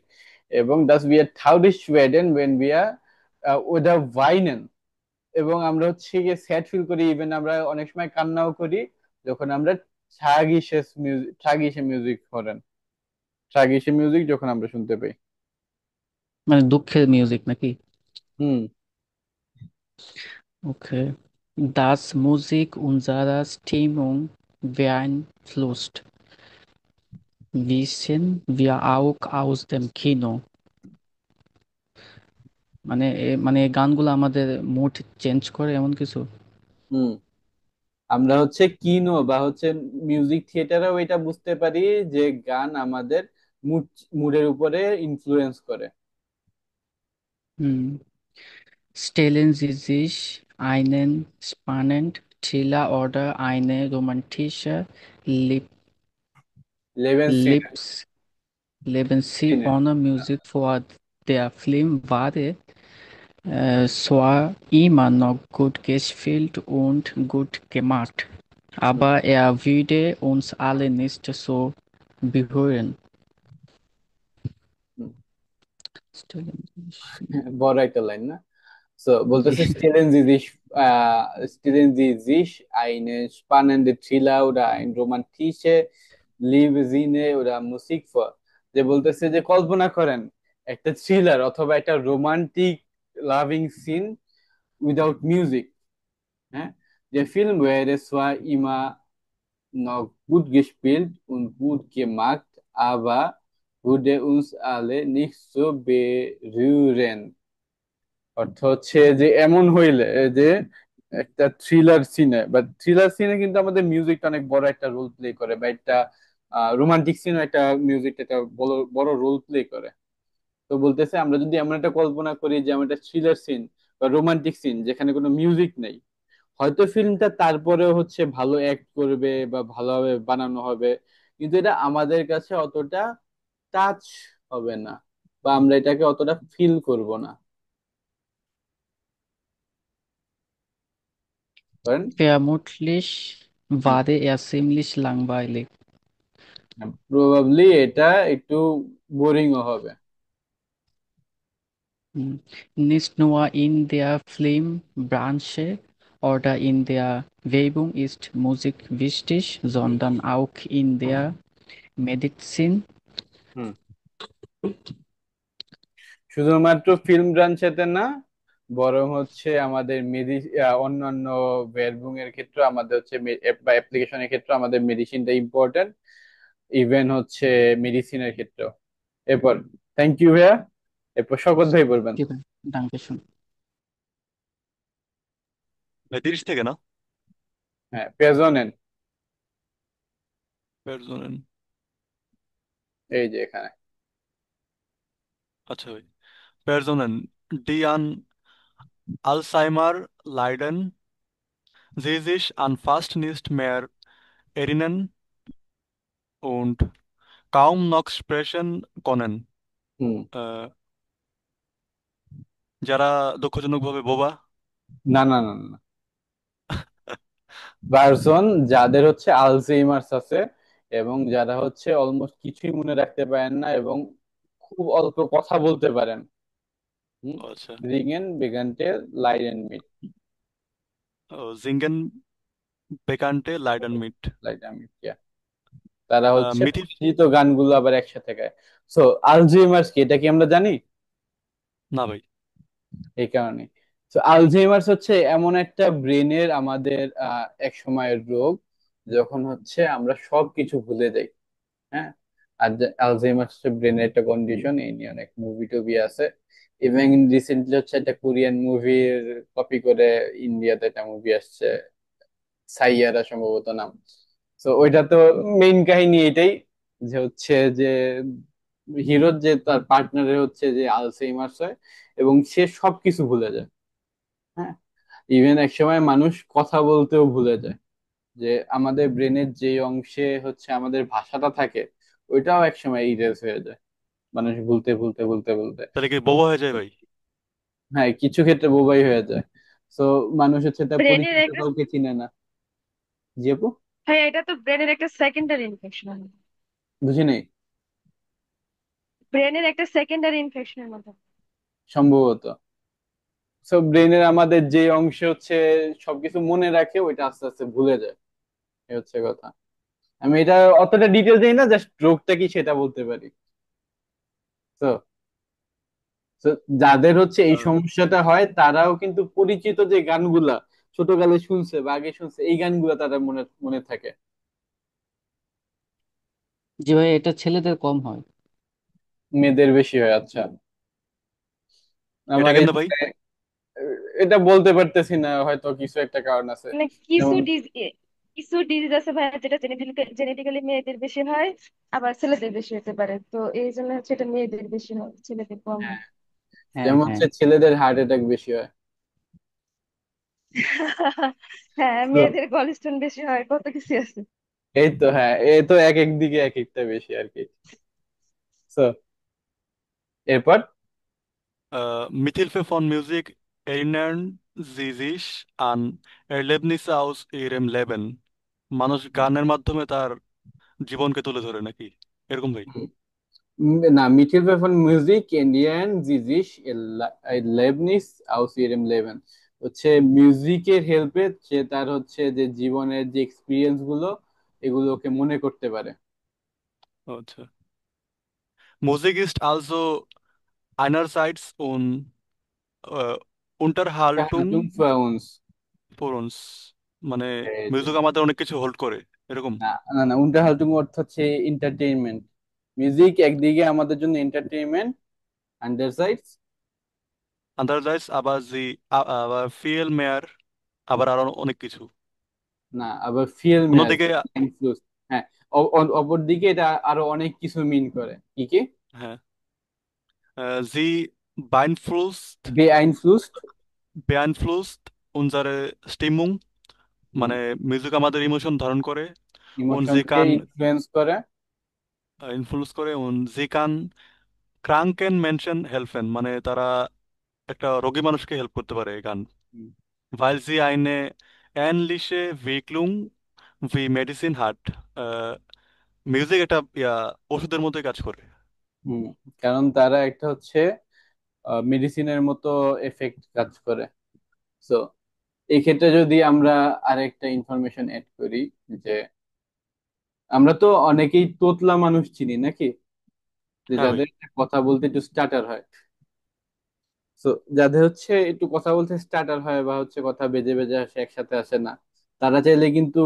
Speaker 1: এবং দাস উই আর থাউডিশ ওয়েডেন ওয়েন উই আর ওদা ভাইনেন, এবং আমরা হচ্ছে গিয়ে স্যাড ফিল করি, ইভেন আমরা অনেক সময় কান্নাও করি যখন আমরা ট্রাগিশে মিউজিক করেন, ট্রাগিশে মিউজিক যখন আমরা শুনতে পাই।
Speaker 9: মানে দুঃখের মিউজিক নাকি?
Speaker 1: হুম।
Speaker 9: Okay. Das Musik unserer Stimmung beeinflusst, wissen wir auch aus dem Kino। মানে এই গানগুলো আমাদের মুড চেঞ্জ করে এমন কিছু?
Speaker 1: হুম। আমরা হচ্ছে কিনো বা হচ্ছে মিউজিক থিয়েটারেও এটা বুঝতে পারি যে গান আমাদের মুড মুডের উপরে ইনফ্লুয়েন্স করে।
Speaker 9: হুম। Stellen Sie sich einen spannenden Thriller oder eine romantische Lieb
Speaker 1: লেভেন সিনে।
Speaker 9: Liebs Lebensliebe Musik vor। Der Film war zwar immer noch gut gespielt und gut gemacht, aber er würde uns alle nicht so berühren।
Speaker 1: বড় একটা line না? So
Speaker 9: জি।
Speaker 1: বলতেছে stellen Sie sich eine spannende Thriller oder ein romantische Liebeszene oder Musik vor। যে বলতেছে যে কল্পনা করেন একটা thriller অথবা একটা romantic loving scene without music. হ্যাঁ, যে film where es war immer noch gut gespielt und gut gemacht, aber würde uns alle nicht so berühren। অর্থ হচ্ছে যে এমন হইলে যে একটা থ্রিলার সিনে বা থ্রিলার সিনে কিন্তু আমাদের মিউজিকটা অনেক বড় একটা রোল প্লে করে, বা একটা রোমান্টিক সিনে একটা মিউজিক একটা বড় বড় রোল প্লে করে। তো বলতেছে আমরা যদি এমন একটা কল্পনা করি যে আমার একটা থ্রিলার সিন বা রোমান্টিক সিন যেখানে কোনো মিউজিক নেই, হয়তো ফিল্মটা তারপরেও হচ্ছে ভালো অ্যাক্ট করবে বা ভালোভাবে বানানো হবে, কিন্তু এটা আমাদের কাছে অতটা টাচ হবে না, বা আমরা এটাকে অতটা ফিল করব না। করেন।
Speaker 9: Vermutlich war er ziemlich langweilig।
Speaker 1: Probably এটা একটু বোরিংও হবে।
Speaker 9: Nicht nur in der Filmbranche, oder in der Werbung ist Musik wichtig, sondern auch in der Medizin.
Speaker 1: হুম, শুধুমাত্র ফিল্ম ব্রাঞ্চেতে না, বরং হচ্ছে আমাদের অন্যান্য ভেরবুং এর ক্ষেত্রে আমাদের হচ্ছে বা অ্যাপ্লিকেশনের ক্ষেত্রে আমাদের মেডিসিনটা ইম্পর্টেন্ট, ইভেন হচ্ছে মেডিসিনের ক্ষেত্রেও। এরপর থ্যাংক ইউ ভাইয়া। এরপর শওকত ভাই বলবেন।
Speaker 9: Okay, danke schön.
Speaker 2: ভাই 30 থেকে না?
Speaker 1: হ্যাঁ, পেজনেন,
Speaker 2: পারজনেন।
Speaker 1: এই যে এখানে।
Speaker 2: আচ্ছা ভাই, পারজনেন D An Alzheimer Leiden, sie sich an fast nicht mehr erinnern und kaum noch sprechen können.
Speaker 1: হুম।
Speaker 2: আহ, যারা দুঃখজনকভাবে বোবা।
Speaker 1: না না না না, পার্সন যাদের হচ্ছে আলঝেইমার্স আছে এবং যারা হচ্ছে অলমোস্ট কিছুই মনে রাখতে পারেন না এবং খুব অল্প কথা বলতে পারেন।
Speaker 2: আচ্ছা,
Speaker 1: রিগেন বেগান্টে লাইডেন মিট,
Speaker 2: জিঙ্গেন বেকান্টে লাইডেন মিট।
Speaker 1: লাইডেন মিট, তারা হচ্ছে
Speaker 2: মিথিল।
Speaker 1: পরিচিত গানগুলো আবার একসাথে গায়। সো আলঝেইমার্স কি, এটা কি আমরা জানি?
Speaker 2: না ভাই।
Speaker 1: এই কারণে। তো আলঝেইমার্স হচ্ছে এমন একটা ব্রেনের আমাদের এক সময়ের রোগ, যখন হচ্ছে আমরা সবকিছু ভুলে যাই। হ্যাঁ, আর আলঝেইমার্স হচ্ছে ব্রেনের একটা কন্ডিশন, এই নিয়ে অনেক মুভি টুভি আছে। ইভেন রিসেন্টলি হচ্ছে একটা কোরিয়ান মুভির কপি করে ইন্ডিয়াতে একটা মুভি আসছে, সাইয়ারা সম্ভবত নাম। তো ওইটা তো মেইন কাহিনী এটাই, যে হচ্ছে যে হিরোর যে তার পার্টনারের হচ্ছে যে আলঝেইমার্স হয় এবং সে সবকিছু ভুলে যায়। হ্যাঁ, ইভেন এক সময় মানুষ কথা বলতেও ভুলে যায়, যে আমাদের ব্রেনের যে অংশে হচ্ছে আমাদের ভাষাটা থাকে ওইটাও এক সময় ইরেজ হয়ে যায়, মানুষ ভুলতে ভুলতে ভুলতে ভুলতে।
Speaker 2: তাহলে কি বোবা হয়ে যায় ভাই?
Speaker 1: হ্যাঁ, কিছু ক্ষেত্রে বোবাই হয়ে যায়। তো মানুষ হচ্ছে তার
Speaker 10: ব্রেনের
Speaker 1: পরিচিত
Speaker 10: একটা
Speaker 1: কাউকে চিনে না। জি আপু,
Speaker 10: হ্যাঁ, এটা তো ব্রেনের একটা সেকেন্ডারি ইনফেকশন।
Speaker 1: বুঝি নাই।
Speaker 10: ব্রেনের একটা সেকেন্ডারি ইনফেকশনের মতো।
Speaker 1: সম্ভবত। সো ব্রেনের আমাদের যে অংশ হচ্ছে সবকিছু মনে রাখে ওইটা আস্তে আস্তে ভুলে যায়, এই হচ্ছে কথা। আমি এটা অতটা ডিটেল জানি না, জাস্ট রোগটা কি সেটা বলতে পারি। তো তো যাদের হচ্ছে এই
Speaker 2: আহ,
Speaker 1: সমস্যাটা হয় তারাও কিন্তু পরিচিত যে গানগুলা ছোটকালে শুনছে বা আগে শুনছে এই গানগুলা তাদের মনে মনে থাকে।
Speaker 9: জি ভাই, এটা ছেলেদের কম হয়।
Speaker 1: মেয়েদের বেশি হয়, আচ্ছা।
Speaker 2: এটা
Speaker 1: আমার
Speaker 2: কেন ভাই?
Speaker 1: এখানে এটা বলতে পারতেছি না, হয়তো কিছু একটা কারণ আছে।
Speaker 10: মানে কিছু
Speaker 1: যেমন
Speaker 10: কিছু ডিজিজ আছে ভাই, যেটা জেনেটিক্যালি মেয়েদের বেশি হয়, আবার ছেলেদের বেশি হতে পারে। তো এই জন্য হচ্ছে এটা মেয়েদের বেশি হয়, ছেলেদের কম
Speaker 1: হ্যাঁ,
Speaker 10: হয়।
Speaker 9: হ্যাঁ
Speaker 1: যেমন
Speaker 9: হ্যাঁ।
Speaker 1: হচ্ছে ছেলেদের হার্ট অ্যাটাক বেশি হয়।
Speaker 10: হ্যাঁ,
Speaker 1: তো
Speaker 10: মেয়েদের গলস্টোন বেশি হয়, কত কিছু আছে।
Speaker 1: এই তো, হ্যাঁ, এই তো এক এক দিকে এক একটা বেশি আর কি। তো এরপর
Speaker 2: Mithilfe von Musik erinnern sie sich an Erlebnisse aus ihrem Leben. মানুষ গানের মাধ্যমে তার জীবনকে তুলে ধরে নাকি, এরকম ভাই?
Speaker 1: না, Mithilfe von Musik Indien sie sich Erlebnis aus ihrem Leben হচ্ছে মিউজিকের হেল্পে সে তার হচ্ছে যে জীবনের যে এক্সপিরিয়েন্স গুলো এগুলোকে মনে করতে পারে।
Speaker 2: আচ্ছা। Musik ist also einerseits und äh,
Speaker 1: Unterhaltung
Speaker 2: Unterhaltung
Speaker 1: für uns।
Speaker 2: für uns, মানে
Speaker 1: এই যে,
Speaker 2: মিউজিক আমাদের অনেক কিছু হোল্ড করে, এরকম।
Speaker 1: না না না, Unterhaltung অর্থ হচ্ছে এন্টারটেইনমেন্ট। মিউজিক একদিকে আমাদের জন্য এন্টারটেইনমেন্ট, আন্ডারসাইডস
Speaker 2: আন্দারজাইজ আবার আবার ফিল মেয়ার, আবার আরো অনেক কিছু
Speaker 1: না, আবার ফিল মেয়ার
Speaker 2: অন্যদিকে।
Speaker 1: ইনফ্লুয়েন্স। হ্যাঁ, অপর দিকে এটা আরো অনেক কিছু মিন করে। কি কি?
Speaker 2: হ্যাঁ, sie beeinflusst
Speaker 1: বেআইনফ্লুসড,
Speaker 2: beeinflusst unsere Stimmung, মানে মিউজিক আমাদের ইমোশন ধারণ করে। und sie
Speaker 1: ইমোশনকে
Speaker 2: kann
Speaker 1: ইনফ্লুয়েন্স করে।
Speaker 2: ইনফ্লুয়েন্স করে und sie kann kranken Menschen helfen, মানে তারা একটা রোগী মানুষকে হেল্প করতে পারে এই গান।
Speaker 1: হুম।
Speaker 2: weil sie eine ähnliche Wirkung wie Medicine hat, music এটা ওষুধের মতোই কাজ করে।
Speaker 1: হুম, কারণ তারা একটা হচ্ছে মেডিসিনের মতো এফেক্ট কাজ করে। সো এই ক্ষেত্রে যদি আমরা আরেকটা ইনফরমেশন এড করি, যে আমরা তো অনেকেই তোতলা মানুষ চিনি নাকি, যে
Speaker 2: হ্যাঁ ভাই।
Speaker 1: যাদের কথা বলতে একটু স্টার্টার হয়। তো যাদের হচ্ছে একটু কথা বলতে স্টার্টার হয় বা হচ্ছে কথা বেজে বেজে আসে, একসাথে আসে না, তারা চাইলে কিন্তু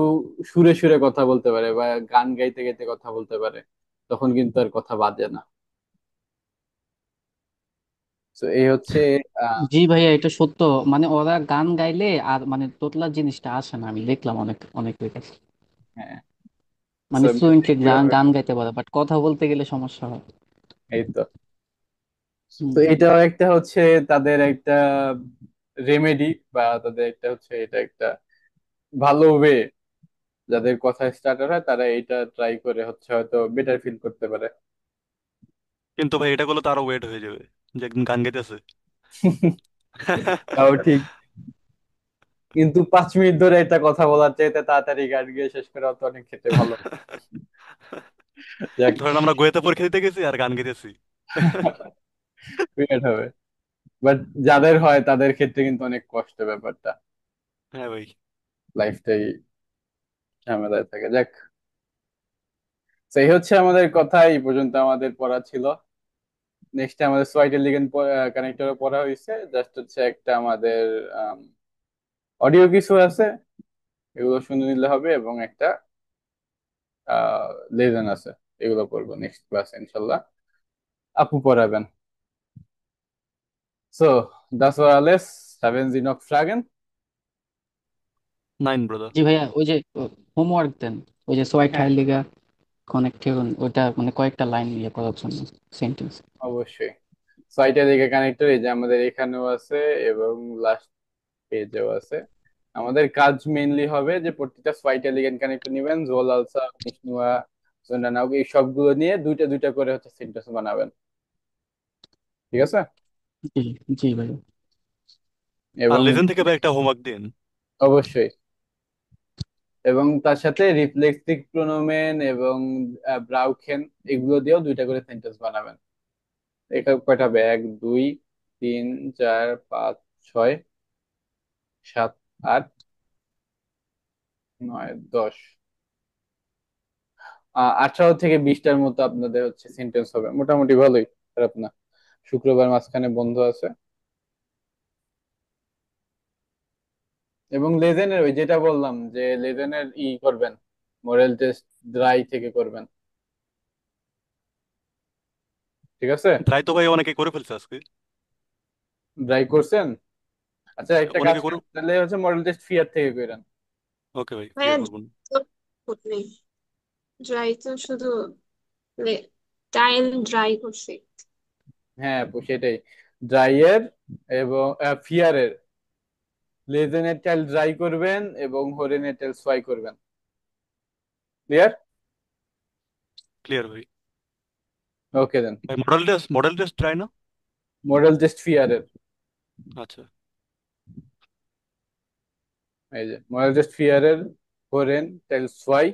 Speaker 1: সুরে সুরে কথা বলতে পারে বা গান গাইতে গাইতে কথা বলতে পারে, তখন কিন্তু আর কথা বাজে না। তো এই হচ্ছে আহ
Speaker 9: জি ভাইয়া, এটা সত্য। মানে ওরা গান গাইলে আর মানে তোতলার জিনিসটা আসে না, আমি দেখলাম অনেক অনেকের কাছে।
Speaker 1: হ্যাঁ।
Speaker 9: মানে
Speaker 1: So,
Speaker 9: ফ্লুয়েন্টলি
Speaker 1: music
Speaker 9: গান
Speaker 1: ভাবে,
Speaker 9: গান গাইতে পারে, বাট কথা বলতে গেলে সমস্যা হয়।
Speaker 1: এই তো।
Speaker 9: হুম।
Speaker 1: তো এটাও একটা হচ্ছে তাদের একটা রেমেডি, বা তাদের একটা হচ্ছে এটা একটা ভালো ওয়ে। যাদের কথা স্টার্টার হয় তারা এটা ট্রাই করে হচ্ছে হয়তো বেটার ফিল করতে পারে।
Speaker 2: কিন্তু ভাই এটা করলে তো আরো ওয়েট হয়ে যাবে, যে একদিন গান গাইতেছে।
Speaker 1: তাও ঠিক, কিন্তু 5 মিনিট ধরে একটা কথা বলার চাইতে তাড়াতাড়ি গান গিয়ে শেষ করা তো অনেক ক্ষেত্রে ভালো। যাক,
Speaker 2: ধরেন আমরা গোয়েতে পরীক্ষা দিতে গেছি আর গান গাইতেছি।
Speaker 1: weird হবে, বাট যাদের হয় তাদের ক্ষেত্রে কিন্তু অনেক কষ্ট ব্যাপারটা,
Speaker 2: হ্যাঁ ভাই।
Speaker 1: লাইফটাই ঝামেলায় থাকে। যাক, সেই হচ্ছে আমাদের কথা, এই পর্যন্ত আমাদের পড়া ছিল। নেক্সট আমাদের সোয়াইটের লিগেন্ড কানেক্টর পড়া হয়েছে, জাস্ট হচ্ছে একটা আমাদের অডিও কিছু আছে, এগুলো শুনে নিলে হবে, এবং একটা লেসন আছে, এগুলো করবো নেক্সট ক্লাস ইনশাল্লাহ, আপু পড়াবেন। So, das war alles. Haben Sie noch Fragen?
Speaker 2: 9 brother.
Speaker 9: জি ভাইয়া, ওই যে হোমওয়ার্ক দেন, ওই যে সোয়াইট
Speaker 1: হ্যাঁ,
Speaker 9: হাইলিগা কানেক্টেড, ওইটা মানে কয়েকটা লাইন ইয়ে করার জন্য, সেন্টেন্স।
Speaker 1: অবশ্যই। ছয়টা দিকে কানেক্টর এই যে আমাদের এখানেও আছে, এবং লাস্ট পেজেও আছে। আমাদের কাজ মেইনলি হবে যে প্রত্যেকটা ছয়টা লিগেন্ড কানেক্টর নেবেন, জোল আলসা, নিশনুয়া, জোন্ডানাউগ, এই সবগুলো নিয়ে দুইটা দুইটা করে হচ্ছে সেন্টেন্স বানাবেন। ঠিক আছে?
Speaker 9: জি। জি ভাইয়া।
Speaker 2: আর
Speaker 1: এবং
Speaker 2: লেজেন্ড থেকে ভাই একটা হোমওয়ার্ক দিন।
Speaker 1: অবশ্যই, এবং তার সাথে রিফ্লেক্সিভ প্রোনোমেন এবং ব্রাউখেন, এগুলো দিয়েও দুইটা করে সেন্টেন্স বানাবেন। এটা কয়টা হবে? 1 2 3 4 5 6 7 8 9 10, 18 থেকে 20টার মতো আপনাদের হচ্ছে সেন্টেন্স হবে, মোটামুটি ভালোই, খারাপ না। শুক্রবার মাঝখানে বন্ধ আছে। এবং লেজেনের ওই যেটা বললাম, যে লেজেনের করবেন, মডেল টেস্ট ড্রাই থেকে করবেন। ঠিক আছে?
Speaker 2: ট্রাই তো ভাই অনেকে করে ফেলছে আজকে।
Speaker 1: ড্রাই করছেন? আচ্ছা, একটা কাজ
Speaker 2: অনেকে করে।
Speaker 1: করেন তাহলে হচ্ছে মডেল টেস্ট ফিয়ার থেকে করেন।
Speaker 2: ওকে ভাই,
Speaker 8: ভাইয়া,
Speaker 2: ফিয়ার করবো না।
Speaker 8: নেই, ড্রাই তো শুধু টাইল ড্রাই করছে।
Speaker 1: হ্যাঁ আপু, সেটাই। ড্রাই এর এবং ফিয়ারের, লেজেনের টাইল ড্রাই করবেন এবং হরেনের টাইল সোয়াই করবেন। ক্লিয়ার?
Speaker 2: ক্লিয়ার ভাই।
Speaker 1: ওকে দেন।
Speaker 2: ভাই মডেল টেস্ট ট্রাই না?
Speaker 1: মডেল টেস্ট ফিয়ারের,
Speaker 2: আচ্ছা।
Speaker 1: এই যে মডেল টেস্ট ফিয়ারের হরেন টাইল সোয়াই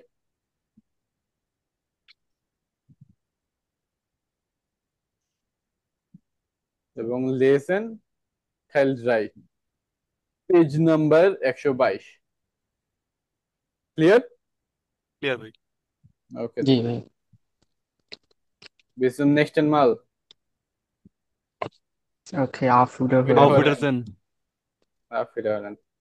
Speaker 1: এবং lesson tile dry, page number 122। Clear?
Speaker 2: Clear ভাই।
Speaker 1: ওকে
Speaker 9: জি
Speaker 1: দেন।
Speaker 9: ভাই।
Speaker 1: Bis zum nächsten Mal.
Speaker 9: ওকে, আফ
Speaker 1: Auf
Speaker 2: আউ
Speaker 1: Wiederhören.
Speaker 2: ফিডারসেন।
Speaker 1: Auf Wiederhören.